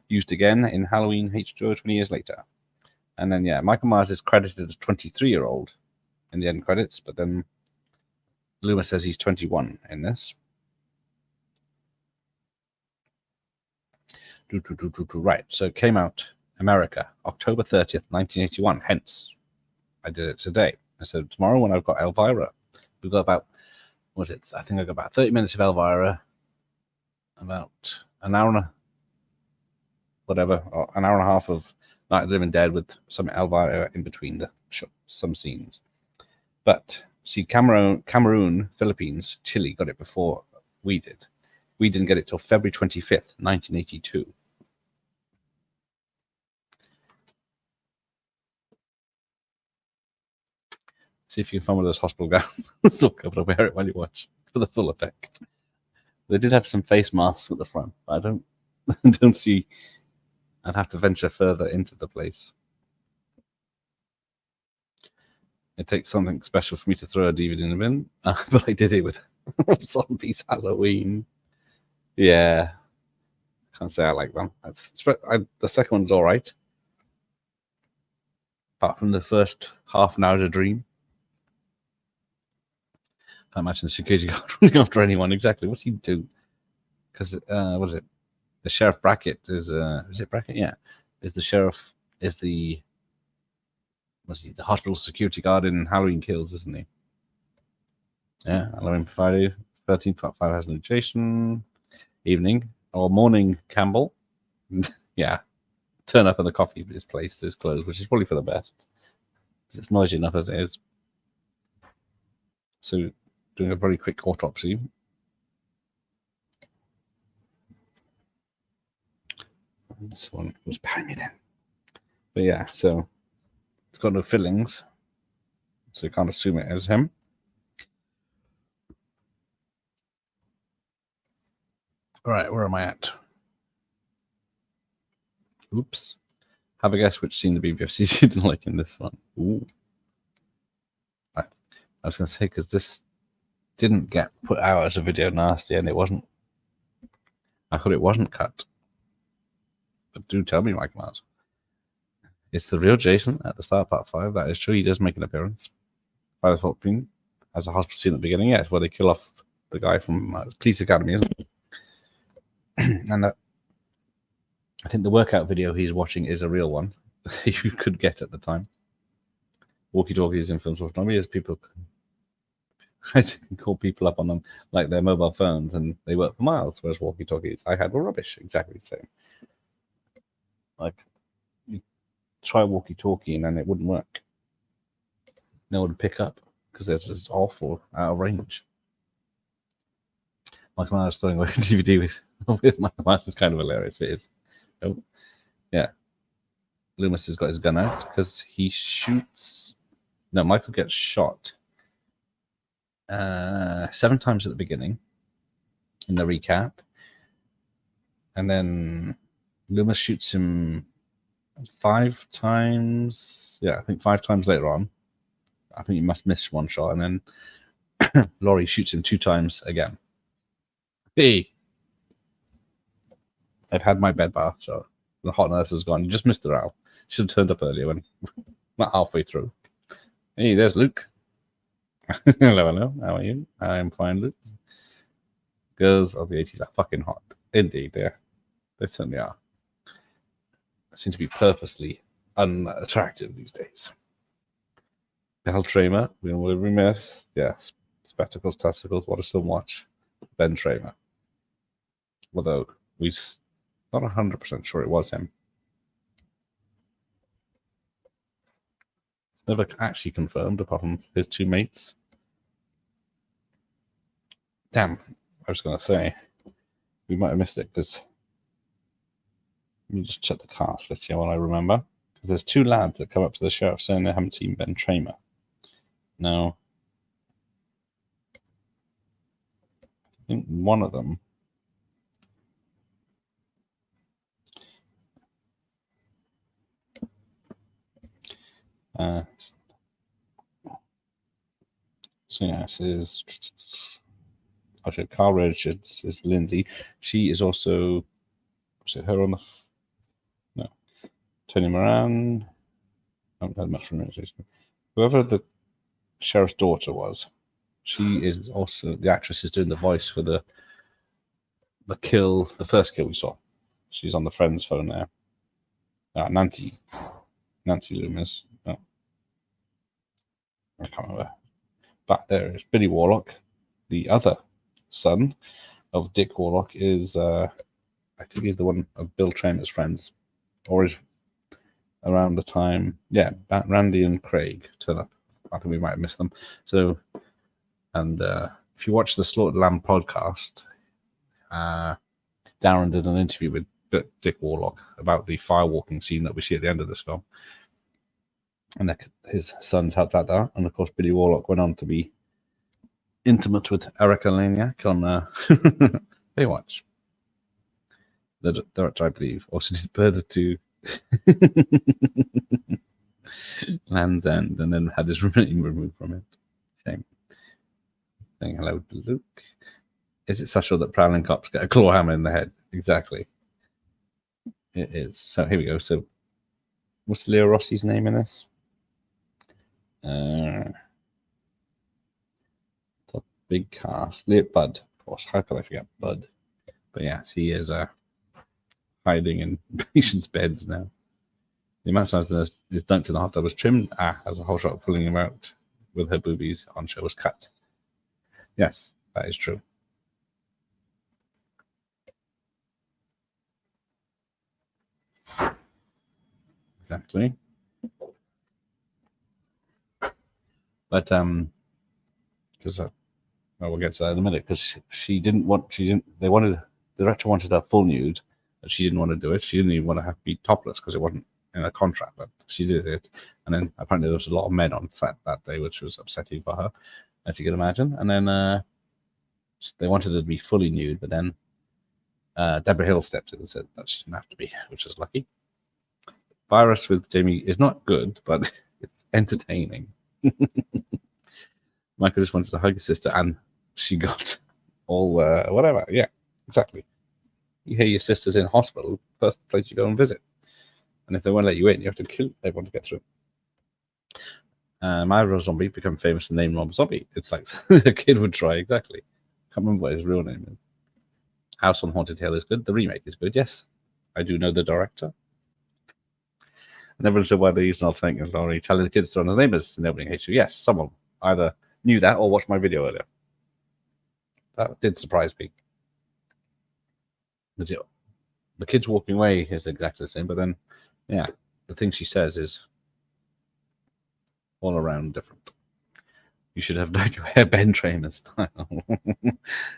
used again in Halloween H2O 20 years later. And then, yeah, Michael Myers is credited as 23-year-old in the end credits, but then Loomis says he's 21 in this. Right, so it came out America, October 30th, 1981. Hence, I did it today. I said tomorrow when I've got Elvira. We've got about, what is it? I think I got about 30 minutes of Elvira, about an hour and a, whatever, or an hour and a half of Night of the Living Dead with some Elvira in between the some scenes. But see, Cameroon, Philippines, Chile got it before we did. We didn't get it till February 25th, 1982. See if you can find one of those hospital gowns. Still covered up, wear it while you watch for the full effect. They did have some face masks at the front, but I don't see. I'd have to venture further into the place. It takes something special for me to throw a DVD in the bin, but I did it with Zombies Halloween. Yeah, can't say I like them. The second one's all right, apart from the first half an hour of Dream. Can't imagine the security guard running after anyone. Exactly, what's he do? Because what is it? The Sheriff Brackett is it Brackett? Yeah, is the sheriff? Is the the hospital security guard in Halloween Kills, isn't he? Yeah, Halloween Friday, 13th, 5 hours in Jason, evening or morning Campbell. Yeah, turn up and the coffee is placed is closed, which is probably for the best. It's noisy enough as it is. So, doing a very quick autopsy. This one was behind me then. But yeah, so it's got no fillings, so you can't assume it as him. All right, where am I at? Oops. Have a guess which scene the BBFC didn't like in this one. Ooh. I was going to say, because this didn't get put out as a video nasty, and it wasn't. I thought it wasn't cut. But do tell me, Mike Mars. It's the real Jason at the start of part 5. That is true. He does make an appearance. By the 14 as a hospital scene at the beginning. Yeah, it's where they kill off the guy from Police Academy, isn't it? And I think the workout video he's watching is a real one you could get at the time. Walkie-talkies in films with as people can call people up on them like their mobile phones and they work for miles, whereas walkie-talkies I had were rubbish, exactly the same. Like, you try walkie-talkie and then it wouldn't work. No one would pick up. because they're just awful out of range. Michael Myers throwing away a DVD with Michael Myers is kind of hilarious. It is. Oh, yeah. Loomis has got his gun out because he shoots. No, Michael gets shot 7 times at the beginning in the recap, and then Loomis shoots him 5 times. Yeah, I think 5 times later on. I think he must miss one shot, and then Laurie shoots him 2 times again. Hey, I've had my bed bath, so the hot nurse is gone. You just missed her out. Should have turned up earlier when not halfway through. Hey, there's Luke. Hello. How are you? I am fine, Luke. Girls of the 80s are fucking hot. Indeed, they certainly are. They seem to be purposely unattractive these days. Hal Tramer, we will remiss. Yes, Spectacles, Testicles, what a still watch. Ben Tramer. Although we're not 100% sure it was him. It's never actually confirmed apart from his 2 mates. Damn, I was going to say, we might have missed it because. Let me just check the cast. Let's see what I remember. Because there's 2 lads that come up to the sheriff saying they haven't seen Ben Tramer. Now, I think one of them. So yes, is actually Carl Richards is Lindsay. She is also. Was it her on the? No, Tony Moran. I haven't had much from it. Whoever the sheriff's daughter was, she is also the actress is doing the voice for the first kill we saw. She's on the friend's phone there. Nancy Loomis. No, I can't remember. But there is Billy Warlock. The other son of Dick Warlock is, I think he's the one of Bill Tramer's friends, or is around the time, Randy and Craig turn up. I think we might have missed them. So, and if you watch the Slaughtered Lamb podcast, Darren did an interview with Dick Warlock about the firewalking scene that we see at the end of this film. And his sons helped out that. And of course, Billy Warlock went on to be intimate with Erica Laniak on Baywatch. The director, I believe, also did Bird of 2, Land's End, and then had his name removed from it. Shame. Saying hello to Luke. Is it special that prowling cops get a claw hammer in the head? Exactly. It is. So here we go. So what's Leo Rossi's name in this? The big cast. Bud, of course. How could I forget Bud? But yes, he is hiding in patients' beds now. The amount of times his dunked in the hot tub was trimmed as a whole shot pulling him out with her boobies on show was cut. Yes, that is true. Exactly. But because we'll get to that in a minute. Because the director wanted her full nude, but she didn't want to do it. She didn't even want to have to be topless because it wasn't in a contract. But she did it, and then apparently there was a lot of men on set that day, which was upsetting for her, as you can imagine. And then they wanted her to be fully nude, but then Deborah Hill stepped in and said that she didn't have to be, which was lucky. Virus with Jamie is not good, but it's entertaining. Michael just wanted to hug his sister, and she got all whatever. Yeah, exactly. You hear your sister's in hospital, first place you go and visit, and if they won't let you in, you have to kill everyone to get through. My Rob Zombie become famous and named Rob Zombie. It's like a kid would try. Exactly. Can't remember what his real name is. House on Haunted Hill is good. The remake is good. Yes, I do know the director. And everyone said why they used an alternating story, telling the kids to run the neighbors and nobody hates you. Yes, someone either knew that or watched my video earlier. That did surprise me. The kids walking away is exactly the same, but then, yeah, the thing she says is all around different. You should have dyed your hair Ben Tramer style.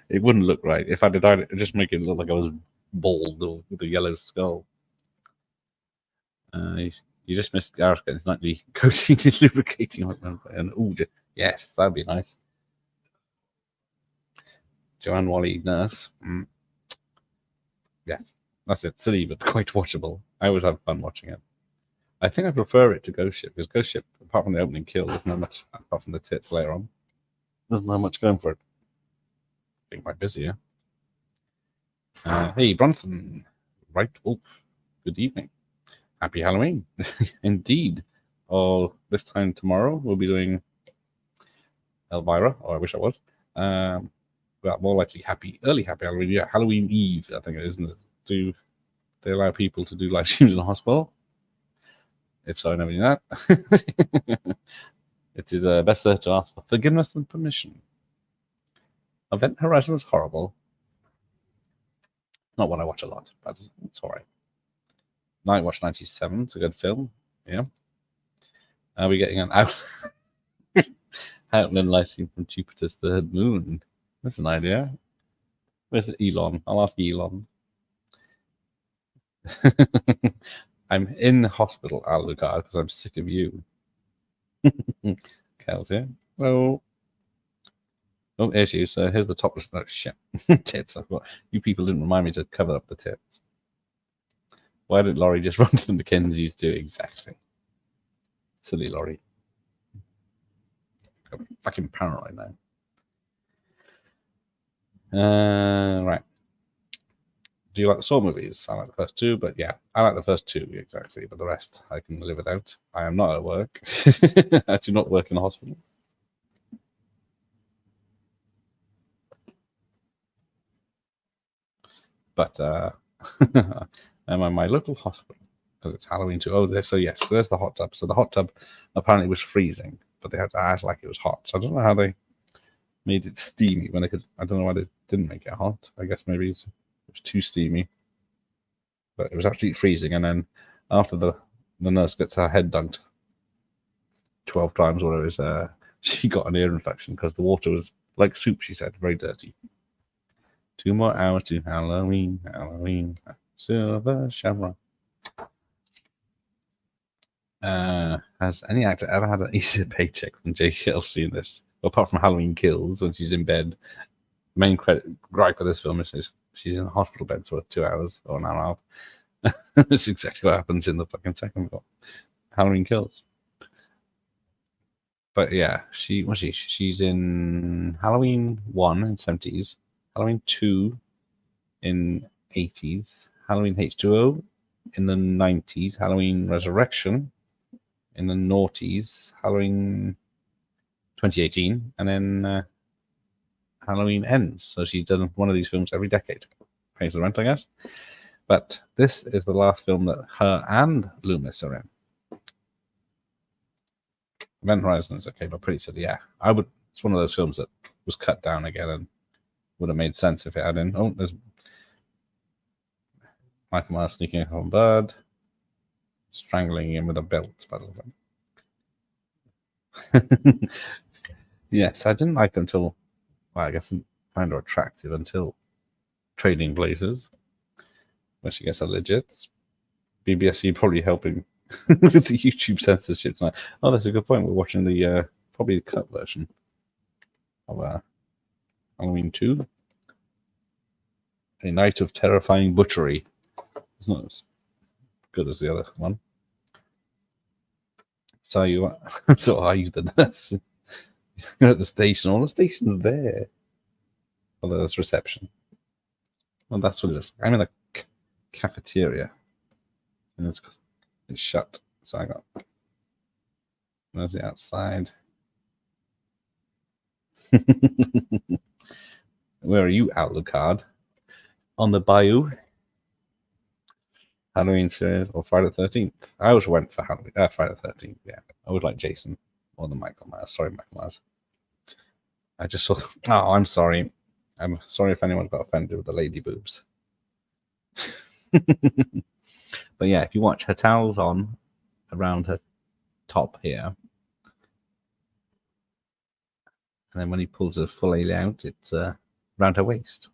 It wouldn't look right. If I did it, it'd just make it look like I was bald or with a yellow skull. You just missed Gareth getting his nightly coating and lubricating ointment. And yes, that'd be nice. Joanne Wally nurse. Yeah, that's it. Silly but quite watchable. I always have fun watching it. I think I prefer it to Ghost Ship because Ghost Ship, apart from the opening kill, there's not much apart from the tits later on. Doesn't have much going for it. Being quite busy, yeah. Hey, Bronson. Right. Oh, good evening. Happy Halloween. Indeed. Oh, this time tomorrow we'll be doing Elvira, or I wish I was. Well, more likely early happy Halloween. Yeah, Halloween Eve, I think it is, isn't it? Do they allow people to do live streams in the hospital? If so, I never knew that. It is best to ask for forgiveness and permission. Event Horizon was horrible. Not one I watch a lot, but it's alright. Night Watch 97, it's a good film. Yeah. Are we getting an outland lighting from Jupiter's third moon? That's an idea. Where's Elon? I'll ask Elon. I'm in hospital, Alucard, because I'm sick of you. Kel's here. Well, oh, here's you. So here's the topless. No shit. Tits. I've got you people didn't remind me to cover up the tits. Why did Laurie just run to the Mackenzies too? Exactly. Silly Laurie. I'm fucking paranoid now. Right. Do you like the Saw movies? I like the first two, but yeah, I like the first two exactly, but the rest I can live without. I am not at work. I do not work in a hospital. But I'm at my local hospital because it's Halloween too. Oh, so yes, there's the hot tub. So the hot tub apparently was freezing, but they had to act like it was hot. So I don't know how they made it steamy when they could. I don't know why they didn't make it hot. I guess maybe it was too steamy. But it was absolutely freezing. And then after the nurse gets her head dunked 12 times, or whatever it is, she got an ear infection because the water was like soup, she said, very dirty. 2 more hours to Halloween, Halloween, silver shamrock. Has any actor ever had an easier paycheck than Jake Kelsey in this? Well, apart from Halloween Kills, when she's in bed. Main gripe of this film is she's in a hospital bed for 2 hours or an hour and a half. That's exactly what happens in the fucking second film. Halloween Kills. But yeah, she's in Halloween 1 in 70s, Halloween 2 in 80s, Halloween H2O in the 90s, Halloween Resurrection in the noughties, Halloween 2018, and then Halloween Ends. So she's done one of these films every decade. Pays the rent, I guess. But this is the last film that her and Loomis are in. Event Horizon is okay, but pretty silly. Yeah, it's one of those films that was cut down again and would have made sense if it had in. Oh, there's Michael Myers sneaking up on Bird, strangling him with a belt. Yes, I didn't like until. Well, I guess I find her attractive until Trading Places, where she gets a legit. BBSC probably helping with the YouTube censorship tonight. Oh, that's a good point. We're watching the probably the cut version of Halloween 2. A Night of Terrifying Butchery. It's not as good as the other one. So are you the nurse? You're at the station. All the station's there. Although there's reception. Well, that's what it is. I'm in the cafeteria. And it's shut. So I got. There's the outside. Where are you, Alucard? On the bayou. Halloween series or Friday the 13th? I always went for Halloween. Friday the 13th, yeah. I would like Jason more than Michael Myers. Sorry, Michael Myers. I just saw. Oh, I'm sorry. I'm sorry if anyone got offended with the lady boobs. But yeah, if you watch, her towel's on around her top here. And then when he pulls her fully out, it's round her waist.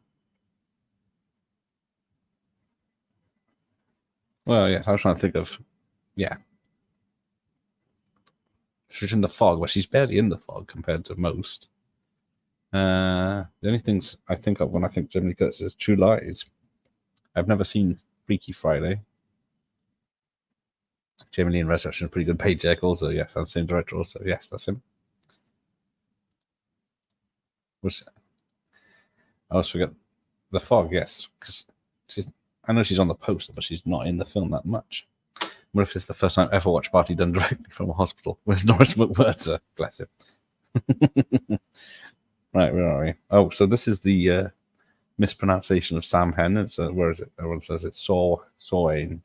Well, yes, I was trying to think of, yeah. She's in the fog, but she's barely in the fog compared to most. The only things I think of when I think Jamie Lee Curtis is True Lies. I've never seen Freaky Friday. Jamie Lee in Resurrection, pretty good. Paycheck also, yes, and the same director also. Yes, that's him. I always forget the fog, yes, because I know she's on the poster, but she's not in the film that much. What if it's the first time I ever watched Barty done directly from a hospital? Where's Norris McWhirter? Bless him. Right, where are we? Oh, so this is the mispronunciation of Sam Hen. It's where is it? Everyone says it's Sawain.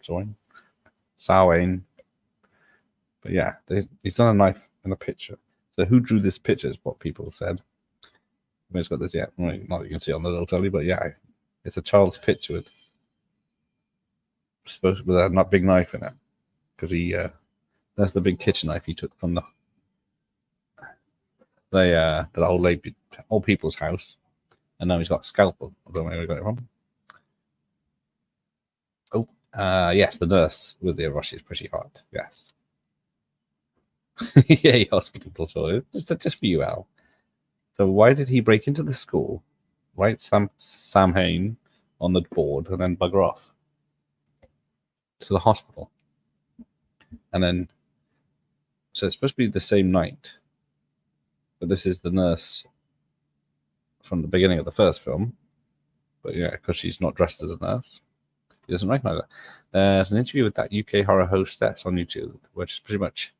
But yeah, he's done a knife in a picture. So who drew this picture is what people said. It's got this, yeah, not that you can see on the little telly, but yeah, it's a child's picture with a not big knife in it, because that's the big kitchen knife he took from the old people's house, and now he's got a scalpel. I don't know where he got it from. Oh, yes, the nurse with the rush is pretty hot. Yes. Yeah, hospital so just for you, Al. So why did he break into the school, write Sam Hain on the board, and then bugger off to the hospital? And then, so it's supposed to be the same night, but this is the nurse from the beginning of the first film. But yeah, because she's not dressed as a nurse, he doesn't recognize her. There's an interview with that UK horror hostess on YouTube, which is pretty much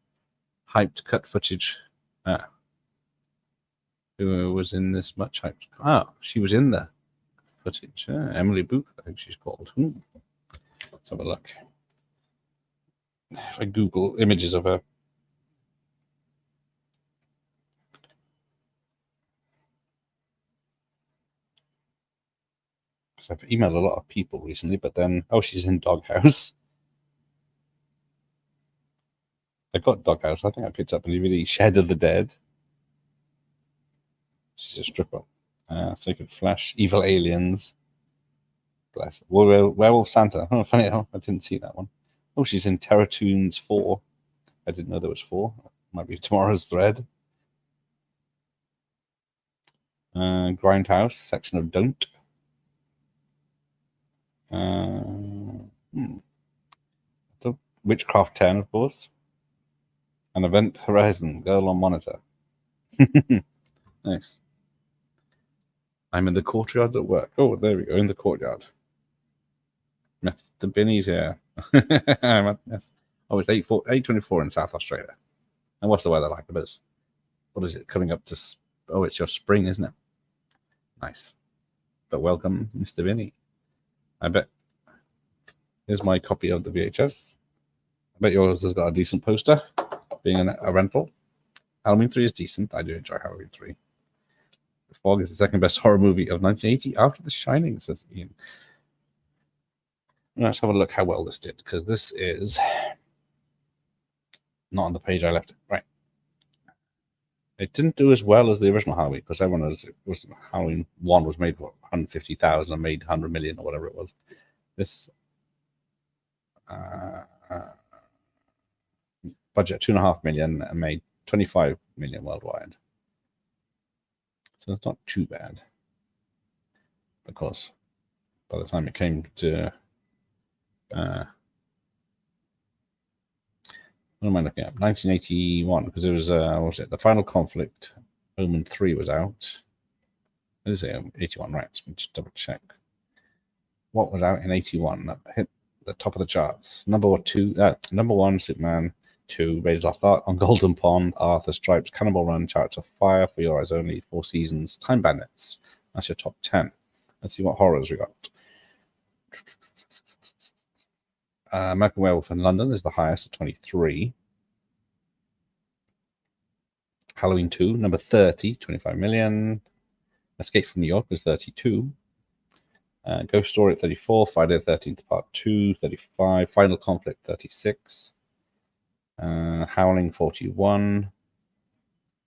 hyped cut footage. Who was in this much hyped? Oh, she was in the footage. Emily Booth, I think she's called. Let's have a look. If I Google images of her. Because I've emailed a lot of people recently, but then, oh, she's in Doghouse. I got Doghouse. I think I picked up a DVD, Shed of the Dead. She's a stripper. Sacred Flesh, Evil Aliens. Bless. Werewolf Santa. Oh, funny. Oh, I didn't see that one. Oh, she's in Terror Toons 4. I didn't know there was 4. Might be tomorrow's thread. Grindhouse, section of Don't. Witchcraft 10, of course. And Event Horizon, Girl on Monitor. Nice. I'm in the courtyard at work. Oh, there we go, in the courtyard. The Binnies, yeah. Yes. Oh, it's 8:24 in South Australia. And what's the weather like? What is it coming up to? Oh, it's your spring, isn't it? Nice. But welcome, Mr. Vinny. I bet. Here's my copy of the VHS. I bet yours has got a decent poster, being a rental. Halloween 3 is decent. I do enjoy Halloween 3. The Fog is the second best horror movie of 1980 after The Shining, says Ian. Let's have a look how well this did, because this is not on the page I left it. Right. It didn't do as well as the original Halloween, because everyone was Halloween 1 was made for 150,000 and made 100 million or whatever it was. This budget 2.5 million and made 25 million worldwide. So it's not too bad. Of course, by the time it came to what am I looking at? 1981, because it was what was it? The Final Conflict, Omen 3 was out. It is 81, right? So just double check. What was out in 81 that hit the top of the charts? Number 1, Superman. 2, Raiders Lost Ark, On Golden Pond, Arthur Stripes, Cannibal Run, Chariots of Fire, For Your Eyes Only, 4 Seasons, Time Bandits. That's your top 10. Let's see what horrors we got. American Werewolf in London is the highest at 23. Halloween 2, number 30, 25 million. Escape from New York was 32. Ghost Story at 34. Friday the 13th, Part 2, 35. Final Conflict, 36. Howling 41,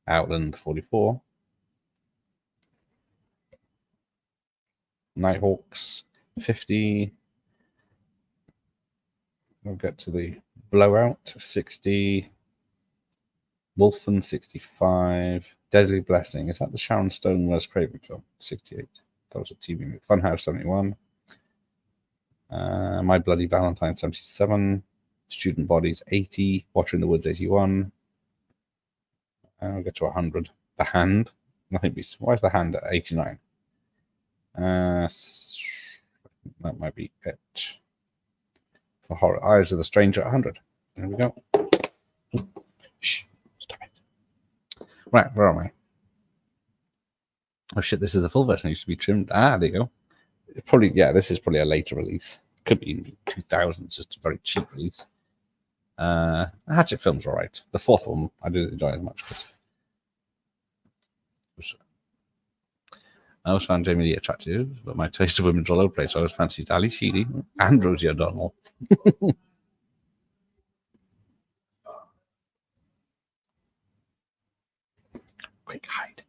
Outland 44, Nighthawks 50. We'll get to the Blowout 60. Wolfen 65. Deadly Blessing. Is that the Sharon Stone Wes Craven film? 68. That was a TV movie. Funhouse 71. My Bloody Valentine 77. Student Bodies 80. Watcher in the Woods 81. And we'll get to 100. The Hand. Nothing beats. Why is The Hand at 89? That might be it. For Horror Eyes of the Stranger 100. There we go. Shh. Stop it. Right, where am I? Oh shit, this is a full version. It used to be trimmed. There you go. Probably, yeah, this is probably a later release. Could be in 2000s, just a very cheap release. The Hatchet film's alright. The fourth one, I didn't enjoy as much. I always found Jamie Lee attractive, but my taste of women's all over the place. I always fancied Ali Sheedy and Rosie O'Donnell. Quick hide.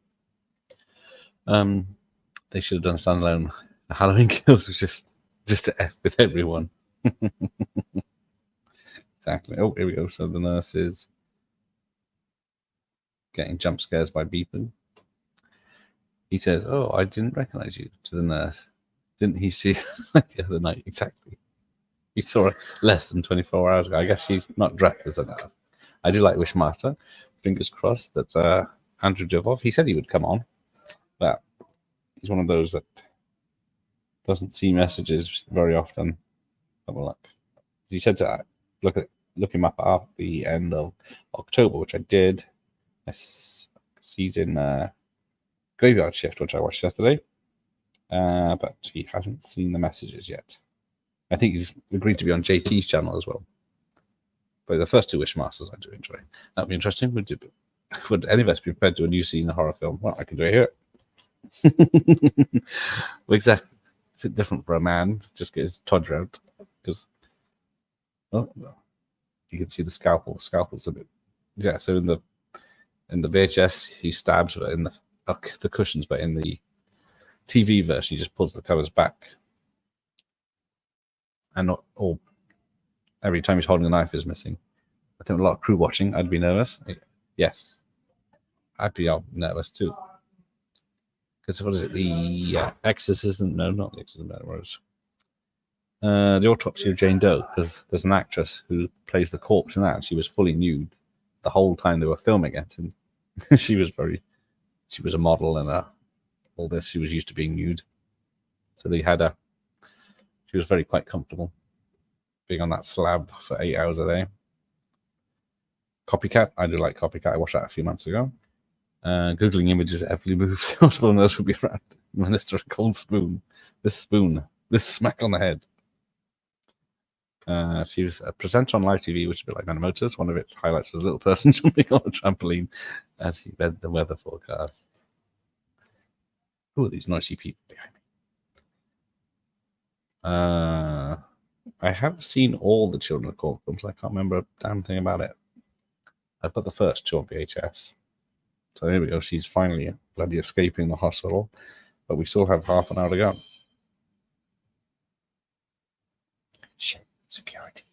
They should have done a standalone. Halloween Kills was just to F with everyone. Exactly. Oh, here we go. So the nurse is getting jump scares by beeping. He says, "Oh, I didn't recognize you," to the nurse. Didn't he see her the other night? Exactly. He saw her less than 24 hours ago. I guess she's not dressed as a nurse. I do like Wishmaster. Fingers crossed that Andrew Duvov, he said he would come on, but he's one of those that doesn't see messages very often. Have a look. He said to look him up at the end of October, which I did. He's in Graveyard Shift, which I watched yesterday, but he hasn't seen the messages yet. I think he's agreed to be on JT's channel as well. But the first two Wishmasters I do enjoy. That'd be interesting. Would any of us be prepared to do a new scene in a horror film? Well, I can do it here. Well, exactly. It's different for a man. Just get his todger out because you can see the scalpel. The scalpel's a bit, yeah. So in the VHS, he stabs her in the cushions, but in the TV version, he just pulls the covers back, and not all. Every time he's holding a knife is missing. I think a lot of crew watching, I'd be nervous. Yes, I'd be nervous too. Because what is it? The Exorcism? No, not the Exorcism. That was the Autopsy of Jane Doe. Because there's an actress who plays the corpse in that. And she was fully nude the whole time they were filming it, and she was a model and all this. She was used to being nude, so they had she was quite comfortable being on that slab for 8 hours a day. Copycat, I do like Copycat. I watched that a few months ago. Googling images of every move possible nurse would be around. Minister a cold spoon. This smack on the head. She was a presenter on live TV, which is a bit like Animal Motors. One of its highlights was a little person jumping on a trampoline as he read the weather forecast. Who are these noisy people behind me? I have seen all the Children of Cork films. I can't remember a damn thing about it. I've got the first two on VHS. So here we go. She's finally bloody escaping the hospital, but we still have half an hour to go. Shit, security.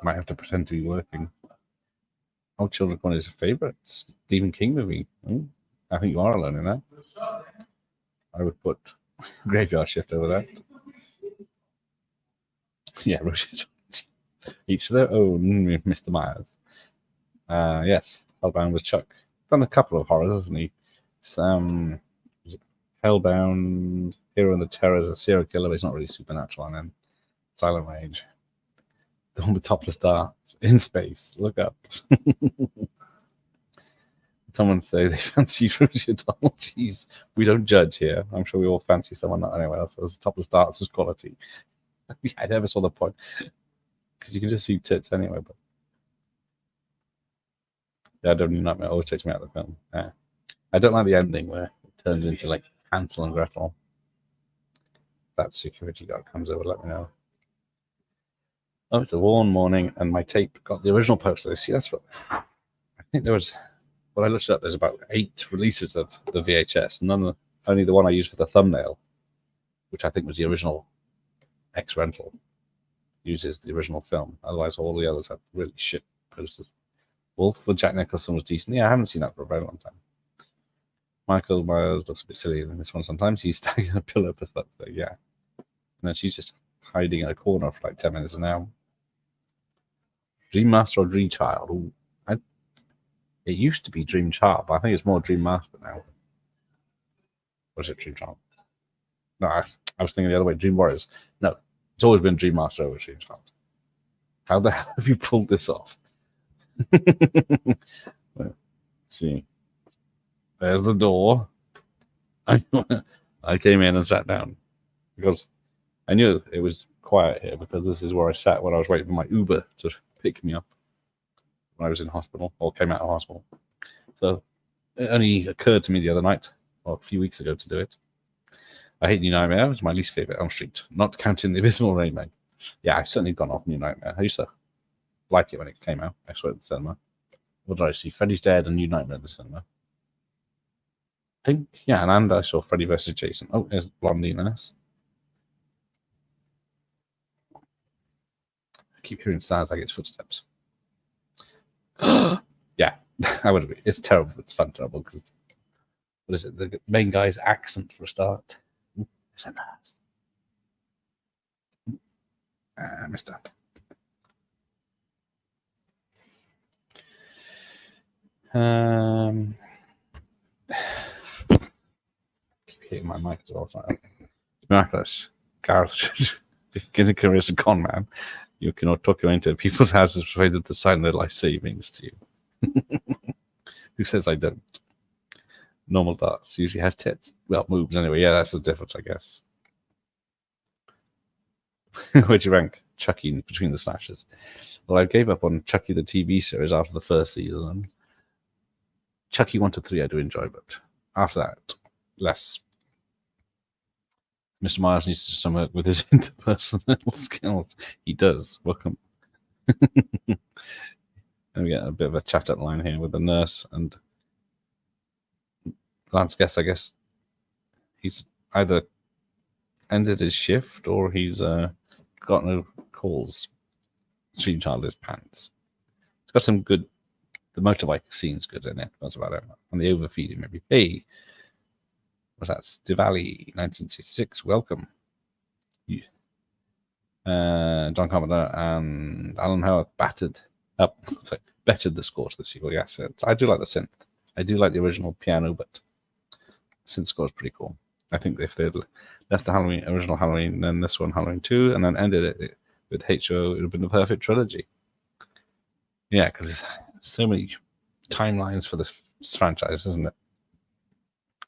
Might have to pretend to be working. Oh, Children of Cork is a favorite Stephen King movie. I think you are alone in that. I would put Graveyard Shift over that. Yeah, each their own, Mr. Myers. Yes, Hellbound with Chuck. Done a couple of horrors, hasn't he? Some Hellbound, Hero and the Terrors, a serial killer, but he's not really supernatural. And then Silent Rage. The one with topless darts in space. Look up. Someone say they fancy Rosie O'Donnell. Jeez, we don't judge here. I'm sure we all fancy someone not anywhere else. So topless darts is quality. Yeah, I never saw the point because you can just see tits anyway. But yeah, I don't need nightmare. Always takes me out of the film. Yeah. I don't like the ending where it turns into like Hansel and Gretel. That security guard comes over. Let me know. Oh, it's a warm morning, and my tape got the original poster. See, that's what I think there was. Well, I looked it up. There's about 8 releases of the VHS. Only the one I used for the thumbnail, which I think was the original X rental, uses the original film. Otherwise, all the others have really shit posters. Wolf with Jack Nicholson was decent. Yeah, I haven't seen that for a very long time. Michael Myers looks a bit silly in this one sometimes. He's stacking a pillow for fuck's sake, yeah. And then she's just hiding in a corner for like 10 minutes an hour. Dream Master or Dream Child? Ooh, it used to be Dream Child, but I think it's more Dream Master now. Or is it Dream Child? No, I was thinking the other way. Dream Warriors. No, it's always been Dream Master over Dream Child. How the hell have you pulled this off? Let's see. There's the door. I came in and sat down because I knew it was quiet here because this is where I sat when I was waiting for my Uber to pick me up when I was in hospital or came out of hospital. So it only occurred to me the other night, or a few weeks ago, to do it. I hate New Nightmare. It was my least favorite Elm Street, not counting the Abysmal Rainbow. Yeah, I've certainly gone off New Nightmare. I used to like it when it came out. I saw it at the cinema. What did I see? Freddy's Dead and New Nightmare at the cinema. I think, yeah, and I saw Freddy vs. Jason. Oh, there's Blondie in this. I keep hearing sounds like it's footsteps. Yeah, I would agree. It's terrible. It's fun terrible because what is it? The main guy's accent for a start. It's a nice. Missed that. Keep hitting my mic as well. It's miraculous. Gareth should begin a career as a con man. You cannot tuck you into people's houses persuaded to sign their life savings to you. Who says I don't? Normal darts usually has tits. Well, moves anyway. Yeah, that's the difference, I guess. Where'd you rank Chucky between the slashes? Well, I gave up on Chucky the TV series after the first season. Chucky 1 to 3 I do enjoy, but after that, less. Mr. Myers needs to do some work with his interpersonal skills. He does. Welcome. And we get a bit of a chat up line here with the nurse and Lance Guest. I guess he's either ended his shift or he's got no calls. Dream Child his pants. It's got some good. The motorbike scene's good in it. That's about it. And the overfeeding, maybe. Hey, what's that? Diwali, 1966. Welcome. John Carpenter and Alan Howard bettered the score to the sequel. Yes, I do like the synth. I do like the original piano, but the synth score is pretty cool. I think if they'd left the original Halloween, then this one Halloween 2, and then ended it with HO, it would have been the perfect trilogy. Yeah, because there's so many timelines for this franchise, isn't it?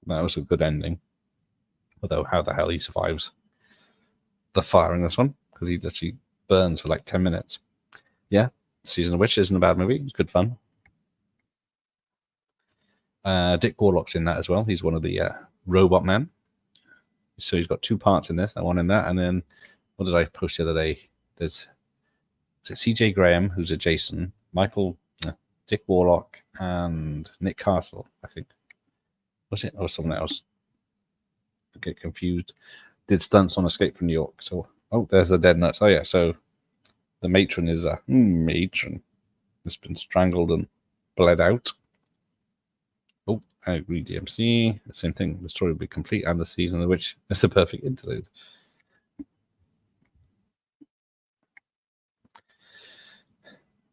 That was a good ending. Although, how the hell he survives the fire in this one, because he actually burns for like 10 minutes. Yeah, Season of Witches isn't a bad movie. It's good fun. Dick Warlock's in that as well. He's one of the robot men. So he's got 2 parts in this, and one in that. And then, what did I post the other day? There's CJ Graham, who's a Jason, Dick Warlock, and Nick Castle, I think. Was it? Or someone else? I get confused. Did stunts on Escape from New York. So, there's the dead nuts. Oh, yeah. So the matron is a matron. It's been strangled and bled out. Oh, I agree, DMC. The same thing. The story will be complete, and the season of which is the perfect interlude.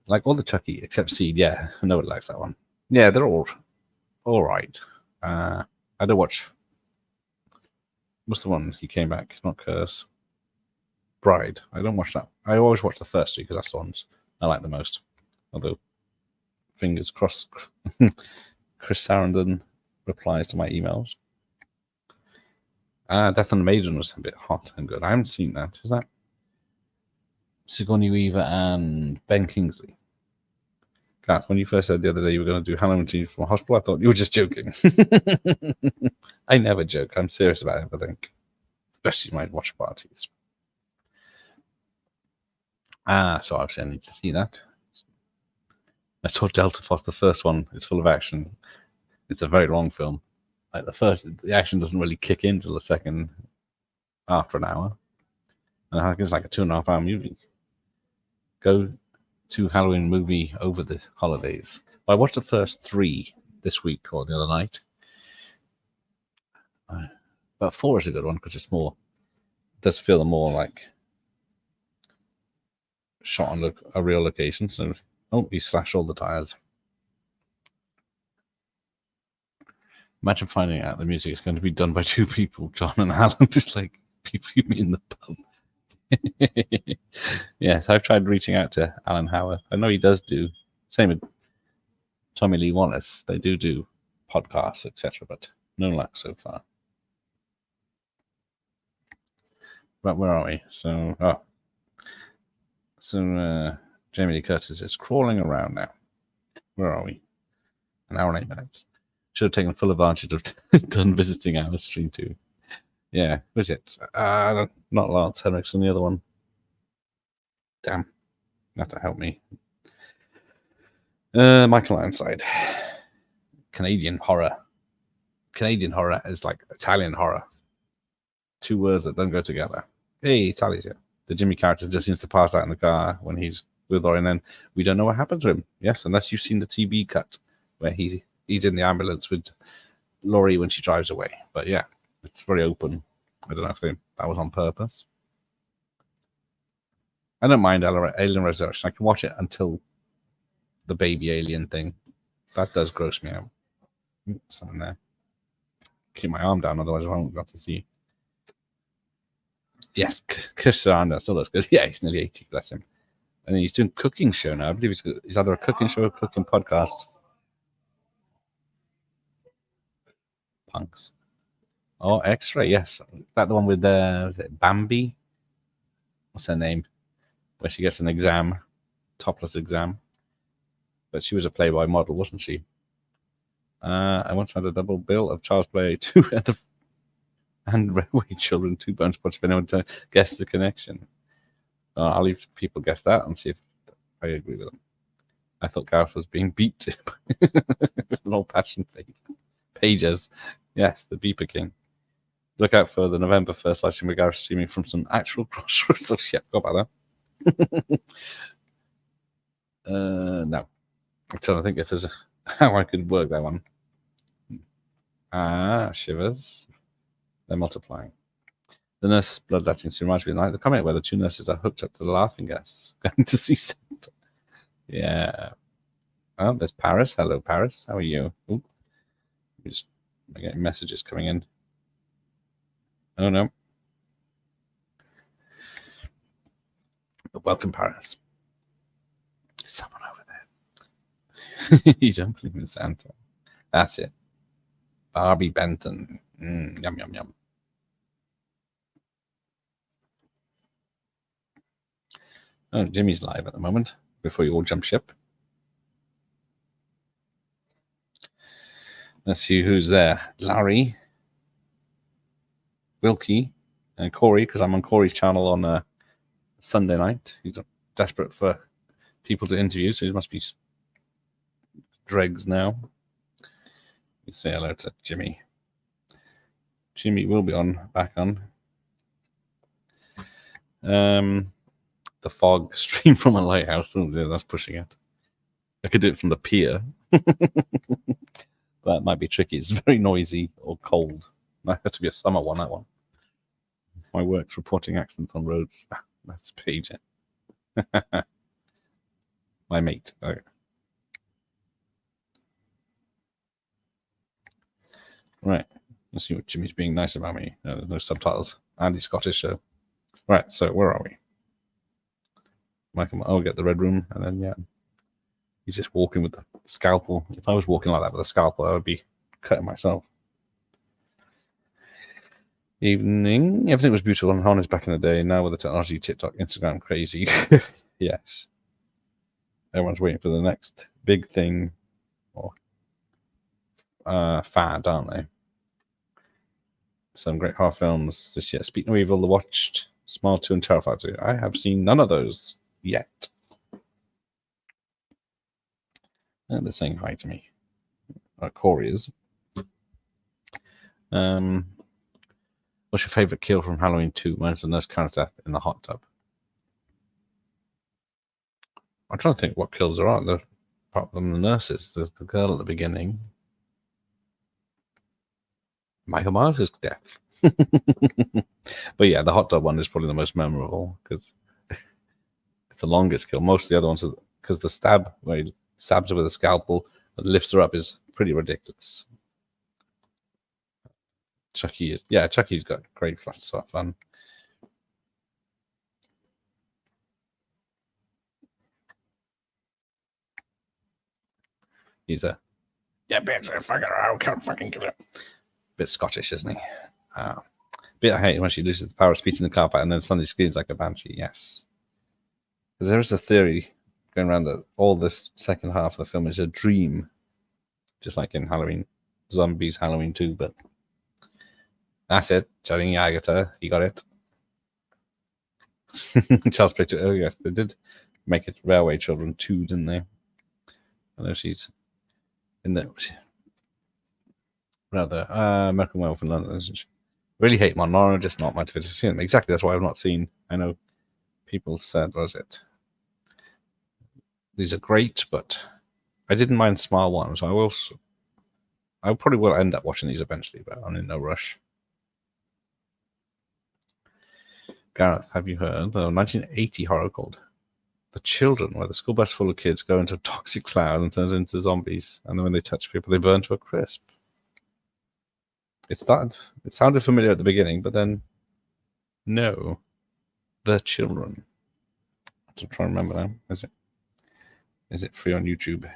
Like all the Chucky, except Seed. Yeah, nobody likes that one. Yeah, they're all right. I don't watch. What's the one he came back? Not Curse. Bride. I don't watch that. I always watch the first 2 because that's the ones I like the most. Although, fingers crossed, Chris Sarandon replies to my emails. Death on the Maiden was a bit hot and good. I haven't seen that. Is that Sigourney Weaver and Ben Kingsley? God, when you first said the other day you were going to do Halloween Tea from a hospital, I thought you were just joking. I never joke. I'm serious about everything, especially my watch parties. So obviously I need to see that. I saw Delta Force, the first one. It's full of action. It's a very long film. Like the action doesn't really kick in till the second after an hour. And I think it's like a 2.5 hour movie. Go to Halloween movie over the holidays. I watched the first 3 this week or the other night. But 4 is a good one because it's more. It does feel more like shot on a real location. So, he slashed all the tires. Imagine finding out the music is going to be done by 2 people, John and Alan, just like people you meet in the pub. Yes, I've tried reaching out to Alan Howarth. I know he does do, same with Tommy Lee Wallace. They do podcasts, etc., but no luck so far. But where are we? So Jamie Lee Curtis is crawling around now. Where are we? An hour and 8 minutes. Should have taken full advantage of done visiting our stream too. Yeah, was it? Not Lance Henriksen, the other one. Damn. You have to help me. Michael Ironside. Canadian horror. Canadian horror is like Italian horror. 2 words that don't go together. Hey, Sally's here. The Jimmy character just seems to pass out in the car when he's with Laurie, and then we don't know what happened to him. Yes, unless you've seen the TV cut where he's in the ambulance with Laurie when she drives away. But yeah, it's very open. I don't know if that was on purpose. I don't mind Alien Resurrection. I can watch it until the baby alien thing. That does gross me out. Something there. Keep my arm down, otherwise I won't got to see. Yes, Chris Sarandon still looks good. Yeah, he's nearly 80, bless him. And he's doing cooking show now. I believe he's either a cooking show or a cooking podcast. Punks. Oh, X-Ray, yes. That the one with was it Bambi? What's her name? Where she gets an exam, topless exam. But she was a Playboy model, wasn't she? I once had a double bill of Child's Play 2 and Railway Children 2 bonus points if anyone to guess the connection. I'll leave people guess that and see if I agree with them. I thought Gareth was being beat with an old passion pages. Yes, the Beeper King. Look out for the November 1st live stream with Gareth streaming from some actual crossroads. Oh shit, forgot about that. No. I'm trying to think if there's how I could work that one. Shivers. They're multiplying. The nurse bloodletting scene reminds me of the comment where the 2 nurses are hooked up to the laughing gas going to see Santa. Yeah. Oh, there's Paris. Hello, Paris. How are you? Ooh. I'm getting messages coming in. Oh, no. But welcome, Paris. There's someone over there. You don't believe in Santa. That's it. Barbie Benton. Yum, yum, yum. Oh, Jimmy's live at the moment before you all jump ship. Let's see who's there. Larry, Wilkie, and Corey, because I'm on Corey's channel on Sunday night. He's desperate for people to interview, so he must be dregs now. You say hello to Jimmy. Jimmy will be back on. The fog stream from a lighthouse. Oh, yeah, that's pushing it. I could do it from the pier. That might be tricky. It's very noisy or cold. Might have to be a summer one, that one. My work's reporting accidents on roads. That's Paige. My mate. Okay. Right. Let's see what Jimmy's being nice about me. No, there's no subtitles. Andy Scottish show. Right, so where are we? Michael, I'll get the red room, and then, yeah. He's just walking with the scalpel. If I was walking like that with a scalpel, I would be cutting myself. Evening. Everything was beautiful and honest back in the day. Now with the technology, TikTok, Instagram, crazy. Yes. Everyone's waiting for the next big thing or fad, aren't they? Some great horror films this year. Speaking of Evil, The Watched, Smile 2, and Terrified 2. I have seen none of those yet. And they're saying hi to me. Corey is. What's your favorite kill from Halloween 2? When's the nurse character in the hot tub? I'm trying to think what kills there are. Apart from the nurses, there's the girl at the beginning. Michael Myers' death. But yeah, the hot tub one is probably the most memorable because it's the longest kill. Most of the other ones, because the stab where he stabs her with a scalpel and lifts her up is pretty ridiculous. Chucky's got great fun. He's a fucking kill her. Bit Scottish, isn't he? Bit I hate when she loses the power of speech in the carpet and then suddenly screams like a banshee. Yes, because there is a theory going around that all this second half of the film is a dream, just like in Halloween Zombies, Halloween 2. But that's it. Johnny Agata, he got it. Charles Picture. Oh yes, they did make it Railway Children 2, didn't they? I know she's in the rather American Werewolf in London. Really hate Monroe, just not motivated to see them. Exactly, that's why I've not seen. I know people said, what was it? These are great, but I didn't mind Smile One, so I probably will end up watching these eventually, but I'm in no rush. Gareth, have you heard the 1980 horror called The Children, where the school bus full of kids go into a toxic cloud and turns into zombies, and then when they touch people, they burn to a crisp? It sounded familiar at the beginning, but then no. The Children. I'm trying to remember now. Is it free on YouTube?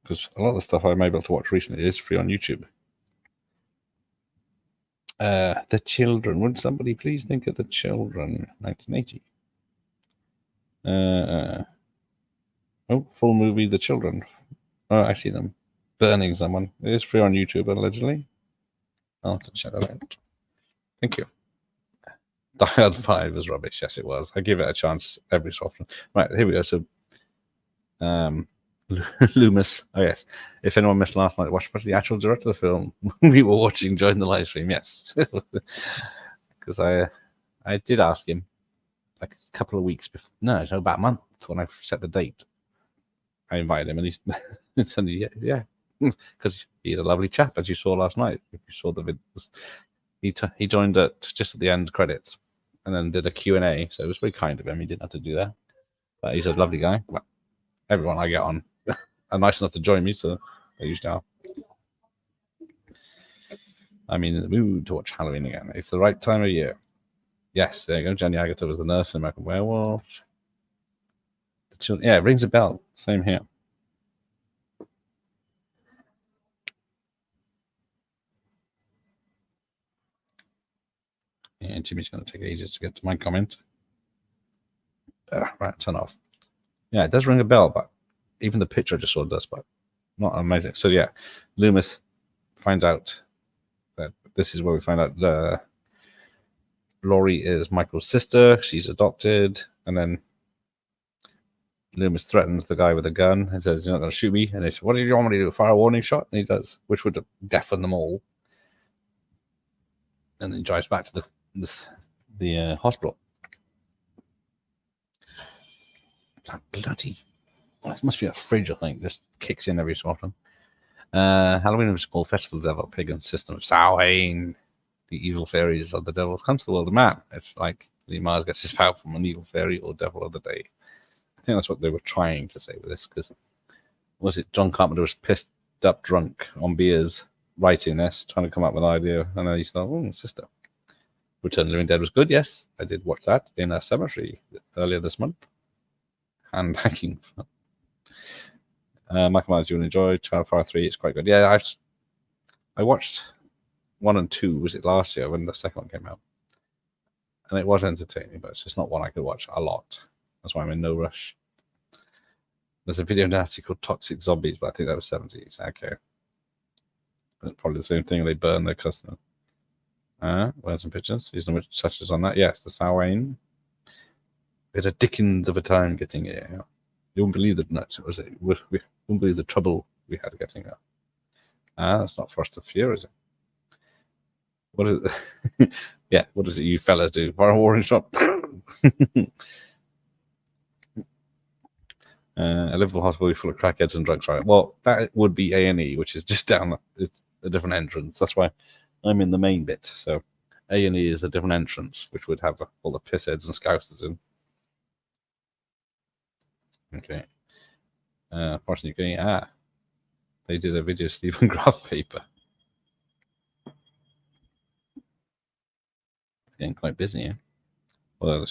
Because a lot of the stuff I'm able to watch recently is free on YouTube. The Children. Would somebody please think of The Children? 1980. Full movie The Children. Oh, I see them burning someone. It is free on YouTube, allegedly. I'll have to check that out. Thank you. Die Hard 5 was rubbish. Yes, it was. I give it a chance every so often. Right, here we go. So, Loomis. Oh, yes. If anyone missed last night, watch the actual director of the film we were watching during the live stream. Yes. Because I did ask him like a couple of weeks before. No, about a month when I set the date. I invited him and he said, yeah. Because he's a lovely chap, as you saw last night. If you saw the videos, he joined just at the end credits, and then did a Q&A. So it was very kind of him. He didn't have to do that, but he's a lovely guy. Well, everyone I get on are nice enough to join me, so they usually are. I'm in the mood to watch Halloween again. It's the right time of year. Yes, there you go. Jenny Agutter was the nurse in American Werewolf. The children, yeah, it rings a bell. Same here. And Jimmy's going to take ages to get to my comment. Right, turn off. Yeah, it does ring a bell, but even the picture I just saw does, but not amazing. So yeah, Loomis finds out that this is where we find out Laurie is Michael's sister. She's adopted, and then Loomis threatens the guy with a gun and says, "You're not going to shoot me." And they say, "What do you want me to do? Fire a warning shot?" And he does, which would deafen them all. And then he drives back to the hospital. That bloody! Well, this must be a fridge, I think. Just kicks in every so often. Halloween was called Festival of the Devil, pagan system of Samhain. The evil fairies of the devil comes to the world of man. It's like Lee Mars gets his power from an evil fairy or devil of the day. I think that's what they were trying to say with this, because was it John Carpenter was pissed up drunk on beers writing this, trying to come up with an idea, and then he thought, "Oh, sister." Return of the Living Dead was good, yes. I did watch that in a cemetery earlier this month. Handbagging. Michael Myers, you will enjoy. Child Fire 3, it's quite good. Yeah, I watched 1 and 2, was it last year when the second one came out? And it was entertaining, but it's just not one I could watch a lot. That's why I'm in no rush. There's a video nasty called Toxic Zombies, but I think that was 70s. Okay. It's probably the same thing. They burn their customer. Where's some pictures? Is there much touches on that? Yes, the Samhain. Bit of Dickens of a time getting here. You wouldn't believe the nuts. Was it? We wouldn't believe the trouble we had getting her. That's not Fast and Furious, is it? What is it? Yeah, what is it you fellas do? Fire a warning shot. A Liverpool hospital full of crackheads and drugs, right? Well, that would be A&E, which is just down it's a different entrance. That's why I'm in the main bit. So A&E is a different entrance, which would have all the pissheads and scousers in. Okay. Person UK. They did a video Stephen Graph paper. It's getting quite busy, yeah. Well,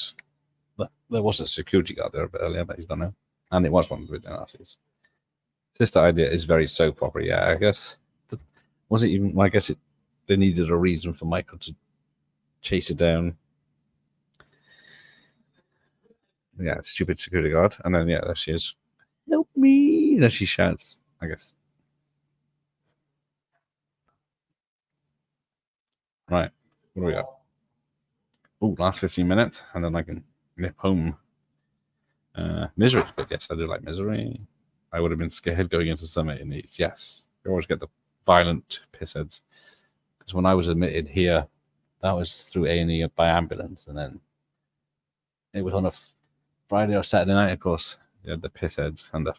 there was a security guard there a bit earlier, but he's done now. And it was one of the video analyses. Sister idea is very soap opera, yeah, I guess. Was it even, well, I guess they needed a reason for Michael to chase it down. Yeah, stupid security guard. And then, yeah, there she is. Help me! There she shouts, I guess. Right, what do we got? Oh, last 15 minutes, and then I can nip home. Misery, but yes, I do like Misery. I would have been scared going into Summit in these. Yes, you always get the violent pissheads. Because when I was admitted here, that was through A&E by ambulance, and then it was on a Friday or Saturday night, of course. You had the pissheads and the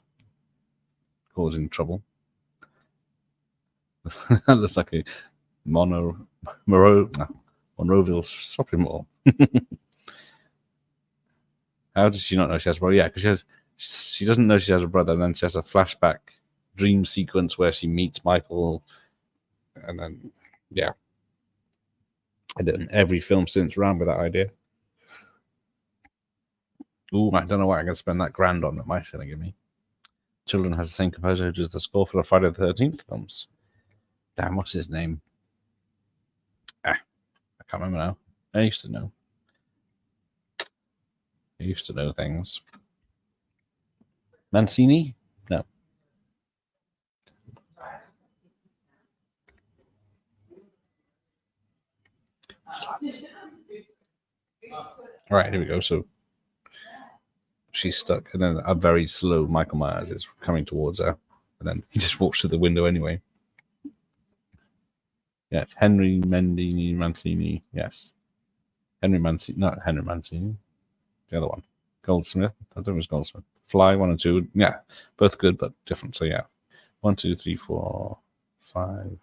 causing trouble. That looks like a Monroeville shopping mall. How does she not know she has a brother? Yeah, because she doesn't know she has a brother, and then she has a flashback dream sequence where she meets Michael, and then yeah, I did every film since ran with that idea. Ooh, I don't know what I'm going to spend that grand on that Mike's going to give me. Children has the same composer who does the score for the Friday the 13th films. Damn, what's his name? I can't remember now. I used to know. I used to know things. Mancini? No. All right, here we go. So she's stuck, and then a very slow Michael Myers is coming towards her, and then he just walks through the window anyway. Yeah, it's Henry Mancini. Yes. Henry Mancini, not Henry Mancini. The other one. Goldsmith. I don't know if it's Goldsmith. Fly 1 and 2. Yeah, both good, but different. So, yeah. 1, 2, 3, 4, 5.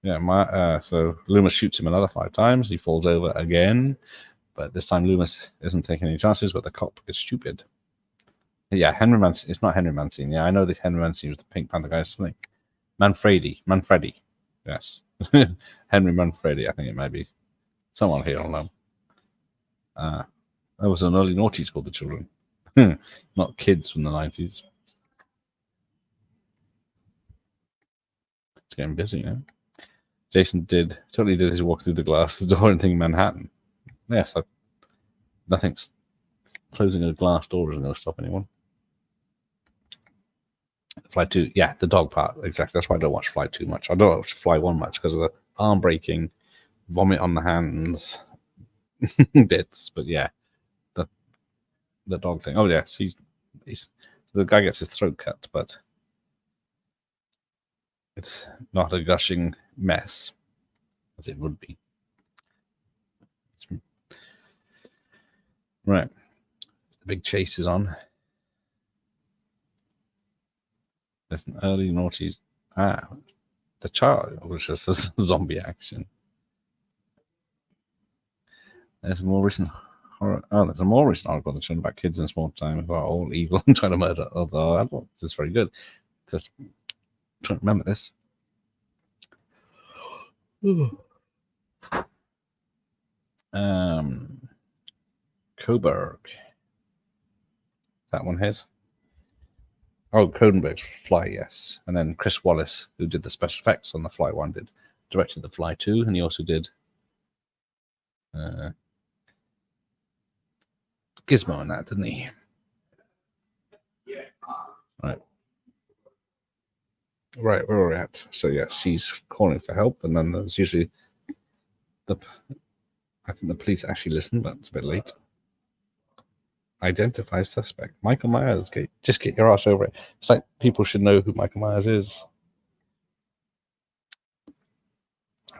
Yeah, so Loomis shoots him another 5 times. He falls over again. But this time Loomis isn't taking any chances, but the cop is stupid. Yeah, Henry Mancini. It's not Henry Mancini. Yeah, I know that Henry Mancini was the Pink Panther guy. Something. Manfredi. Yes. Henry Manfredi, I think it might be. Someone here, I don't know. That was an early noughties called The Children. Not kids from the 90s. It's getting busy, you know. Jason totally did his walk through the glass door and think Manhattan. Yes, nothing's closing a glass door isn't going to stop anyone. Fly 2, yeah, the dog part, exactly. That's why I don't watch Fly 2 much. I don't watch Fly 1 much because of the arm breaking, vomit on the hands bits. But yeah, the dog thing. Oh yeah, the guy gets his throat cut, but it's not a gushing mess as it would be. Right, the big chase is on. There's an early noughties. The child was just a zombie action. There's a more recent horror. Oh, there's a more recent article that's shown about kids in small time who are all evil and trying to murder other adults. This is very good. Just trying to remember this. Coburg. That one his. Oh, Cronenberg's Fly, yes. And then Chris Wallace, who did the special effects on the Fly 1, directed the Fly 2, and he also did Gizmo on that, didn't he? Yeah. Right, where are we at? So, yes, she's calling for help, and then there's usually I think the police actually listen, but it's a bit late. identify suspect. Michael Myers. Just get your ass over it. It's like people should know who Michael Myers is.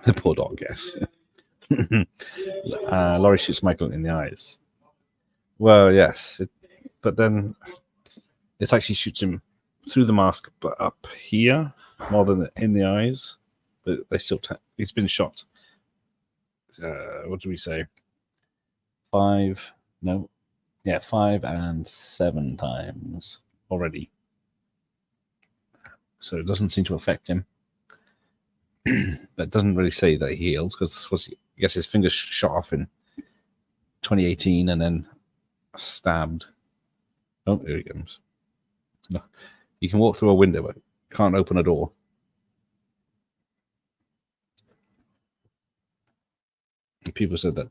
The poor dog, yes. Laurie shoots Michael in the eyes. Well, yes, but then it's like she shoots him through the mask, but up here more than in the eyes. But they still he's been shot. What do we say? 5 and 7 times already. So it doesn't seem to affect him. But it doesn't really say that he heals because I guess his fingers shot off in 2018 and then stabbed. Oh, here he comes. No. You can walk through a window, but can't open a door. And people said that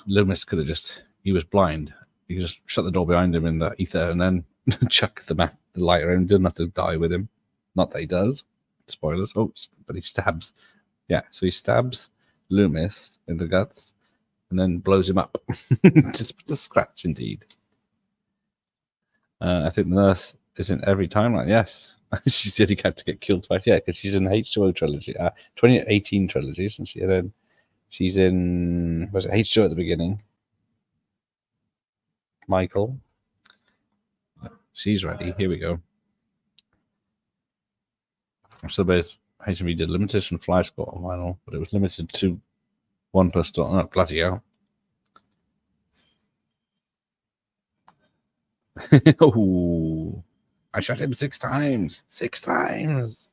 Loomis could have he was blind. He could just shut the door behind him in the ether and then chuck the lighter in. Didn't have to die with him. Not that he does. Spoilers. Oh, but he stabs. Yeah, so he stabs Loomis in the guts and then blows him up. Just with a scratch, indeed. I think the nurse is in every timeline. Yes. She's handicapped to get killed twice. Yeah, because she's in the H2O trilogy. 2018 trilogy, isn't she? And then she's in, was it H2O at the beginning? Michael. She's ready. Here we go. So there's HMV did limited edition fly score on vinyl, but it was limited to 1 per store. Oh, bloody hell. Oh, I shot him 6 times. 6 times.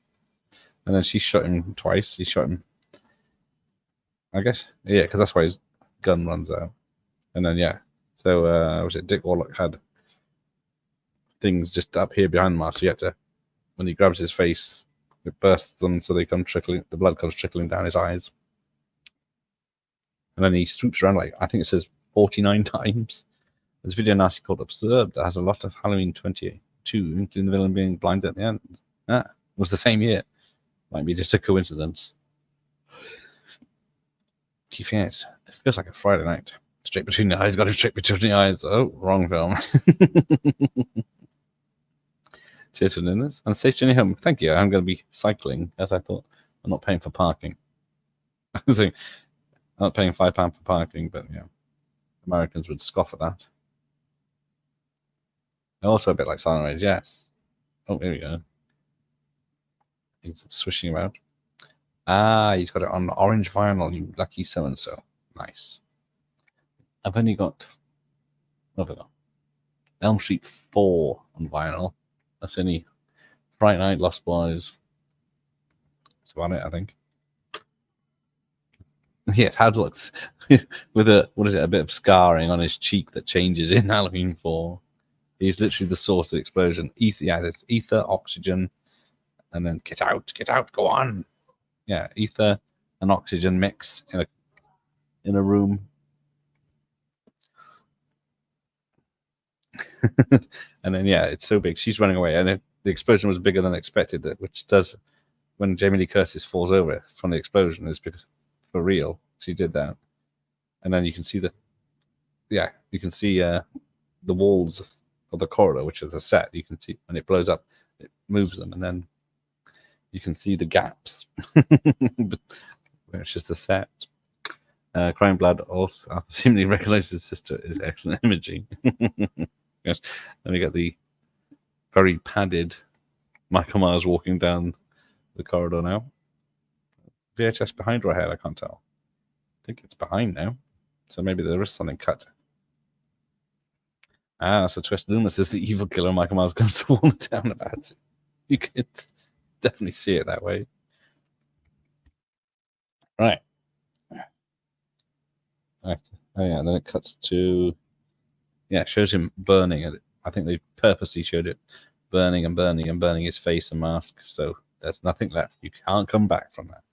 And then she shot him twice. He shot him, I guess. Yeah, because that's why his gun runs out. And then, yeah. So, was it Dick Warlock had things just up here behind the mask. So you had to, when he grabs his face, it bursts them so they come trickling, the blood comes trickling down his eyes. And then he swoops around, like, I think it says 49 times. There's a video nasty called Absurd that has a lot of Halloween 22, including the villain being blind at the end. It was the same year. Might be just a coincidence. Keeping it feels like a Friday night. Straight between the eyes, got him straight between the eyes. Oh, wrong film. Cheers for doing this. And safe journey home. Thank you. I'm going to be cycling, as I thought. I'm not paying for parking. I was saying, I'm not paying £5 for parking, but yeah, Americans would scoff at that. Also a bit like Silent Rage, yes. Oh, here we go. He's swishing about. He's got it on orange vinyl, you lucky so-and-so. Nice. I've only got, what have I got? Elm Street 4 on vinyl. That's only Fright Night, Lost Boys. That's about it, I think. Yeah, it had looks with a, what is it, a bit of scarring on his cheek that changes in Halloween 4. He's literally the source of the explosion. Ether, yeah, there's ether, oxygen, and then get out, go on. Yeah, ether and oxygen mix in a room. And then, yeah, it's so big. She's running away, and the explosion was bigger than expected, which does, when Jamie Lee Curtis falls over from the explosion, is because, for real, she did that. And then you can see the walls of the corridor, which is a set. You can see when it blows up, it moves them, and then you can see the gaps. But it's just a set. Crying Blood also seemingly recognizes his sister is excellent imaging. Yes. Then we get the very padded Michael Myers walking down the corridor now. VHS behind or ahead? I can't tell. I think it's behind now. So maybe there is something cut. That's a twist. Loomis is the evil killer. Michael Myers comes to warn the town about it. You can definitely see it that way. Right. Oh yeah, then it cuts to, yeah, it shows him burning. I think they purposely showed it burning and burning and burning his face and mask. So there's nothing left. You can't come back from that.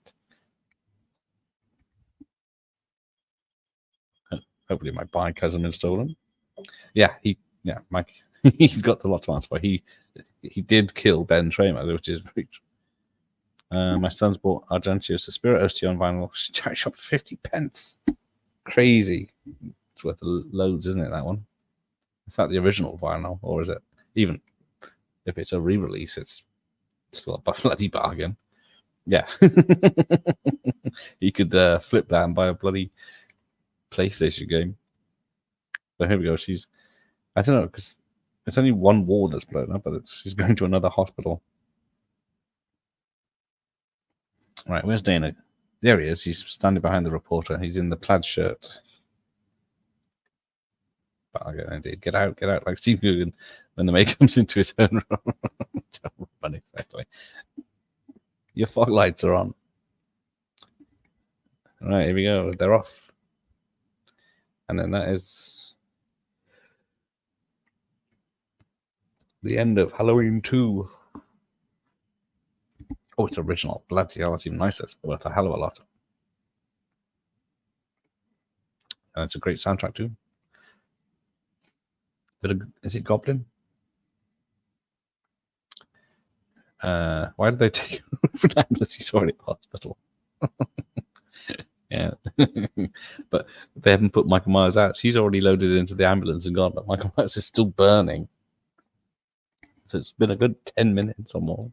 Hopefully my bike hasn't been stolen. Yeah, Mike, he's got the lot to answer for. He did kill Ben Tramer, which is very true. My son's bought Argentio Suspiro OST on vinyl. Charity shop 50 pence. crazy. It's worth loads, isn't it, that one? Is that the original vinyl, or is it? Even if it's a re-release, it's still a bloody bargain. Yeah. You could flip that and buy a bloody PlayStation game. So here we go. I don't know, because it's only one wall that's blown up, but she's going to another hospital. Right, where's Dana? There he is. He's standing behind the reporter. He's in the plaid shirt. Indeed. Get out. Like Steve Coogan when the mate comes into his own room. Run exactly. Your fog lights are on. All right, here we go. They're off. And then that is the end of Halloween 2. Oh, it's original. Bloody hell, that's even nicer. It's worth a hell of a lot. And it's a great soundtrack too. Is it Goblin? Why did they take him for an ambulance? He's already in hospital. Yeah. But they haven't put Michael Myers out. She's already loaded into the ambulance and gone, but Michael Myers is still burning. So it's been a good 10 minutes or more.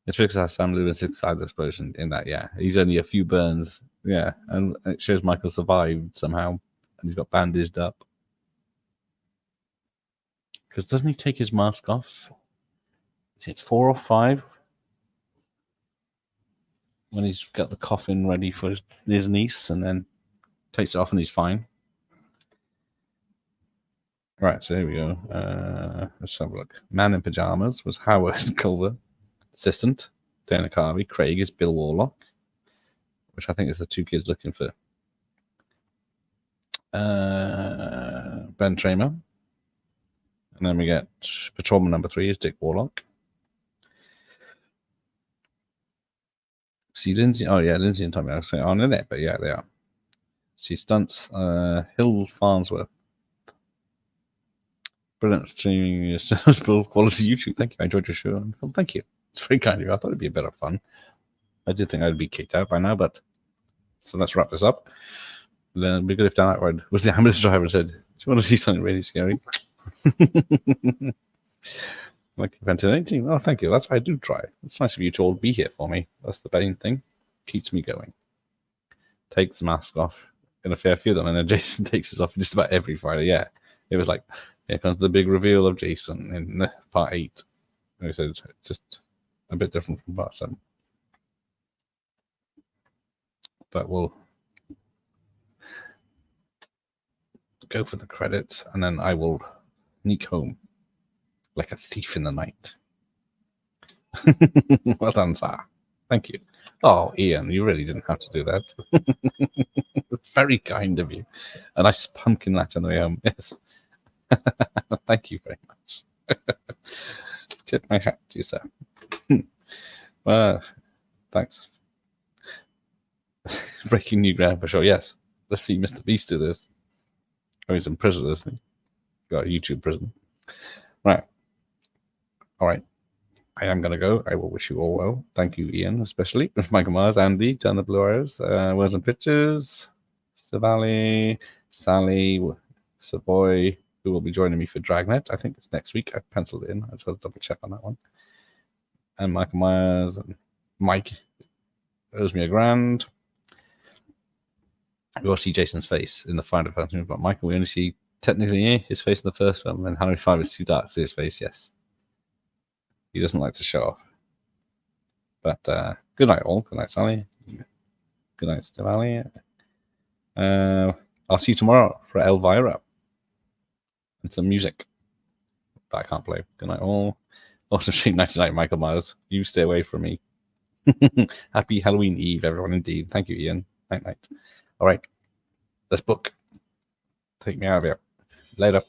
It's because Sam Lewis side explosion in that, yeah. He's only a few burns, yeah. And it shows Michael survived somehow, and he's got bandaged up. Because doesn't he take his mask off? Is it 4 or 5? When he's got the coffin ready for his niece, and then takes it off and he's fine. Right, so here we go. Let's have a look. Man in Pajamas was Howard Culver. Assistant, Dana Carvey. Craig is Bill Warlock, which I think is the two kids looking for Ben Tramer. And then we get Patrolman number 3 is Dick Warlock. See Lindsay. Oh yeah, Lindsay and Tommy are on in it, but yeah, they are. See stunts. Hill Farnsworth. Brilliant streaming quality YouTube. Thank you. I enjoyed your show. Well, thank you. It's very kind of you. I thought it'd be a bit of fun. I did think I'd be kicked out by now, but so let's wrap this up. Then it'd be good if Dan Aykroyd was the ambulance driver and said, "Do you want to see something really scary?" Like ventilating. Oh, thank you. That's what I do try. It's nice of you to all be here for me. That's the main thing. Keeps me going. Takes the mask off in a fair few of them, and then Jason takes it off just about every Friday. Yeah, it was like, here comes the big reveal of Jason in part 8. And he said it's just a bit different from part 7. But we'll go for the credits, and then I will sneak home like a thief in the night. Well done, sir. Thank you. Oh, Ian, you really didn't have to do that. Very kind of you. A nice pumpkin latte on the way home. Yes. Thank you very much. Tip my hat to you, sir. Well, thanks. Breaking new ground for sure. Yes. Let's see Mr. Beast do this. Oh, he's in prison, isn't he? Got a YouTube prison. Right. All right. I am going to go. I will wish you all well. Thank you, Ian, especially. Michael Myers, Andy, Turn the Blue Arrows, Words and Pictures, Savali, Sally, Savoy, who will be joining me for Dragnet. I think it's next week. I penciled it in. I just want to double check on that one. And Michael Myers and Mike owes me a grand. We will see Jason's face in the final film, but Michael, we only see technically his face in the first film, and Halloween 5 is too dark to see his face, yes. He doesn't like to show off. But good night, all. Good night, Sally. Good night, Stavali. I'll see you tomorrow for Elvira and some music that I can't play. Good night, all. Also, night tonight, Michael Myers. You stay away from me. Happy Halloween Eve, everyone, indeed. Thank you, Ian. Night, night. All right. Let's book. Take me out of here. Later.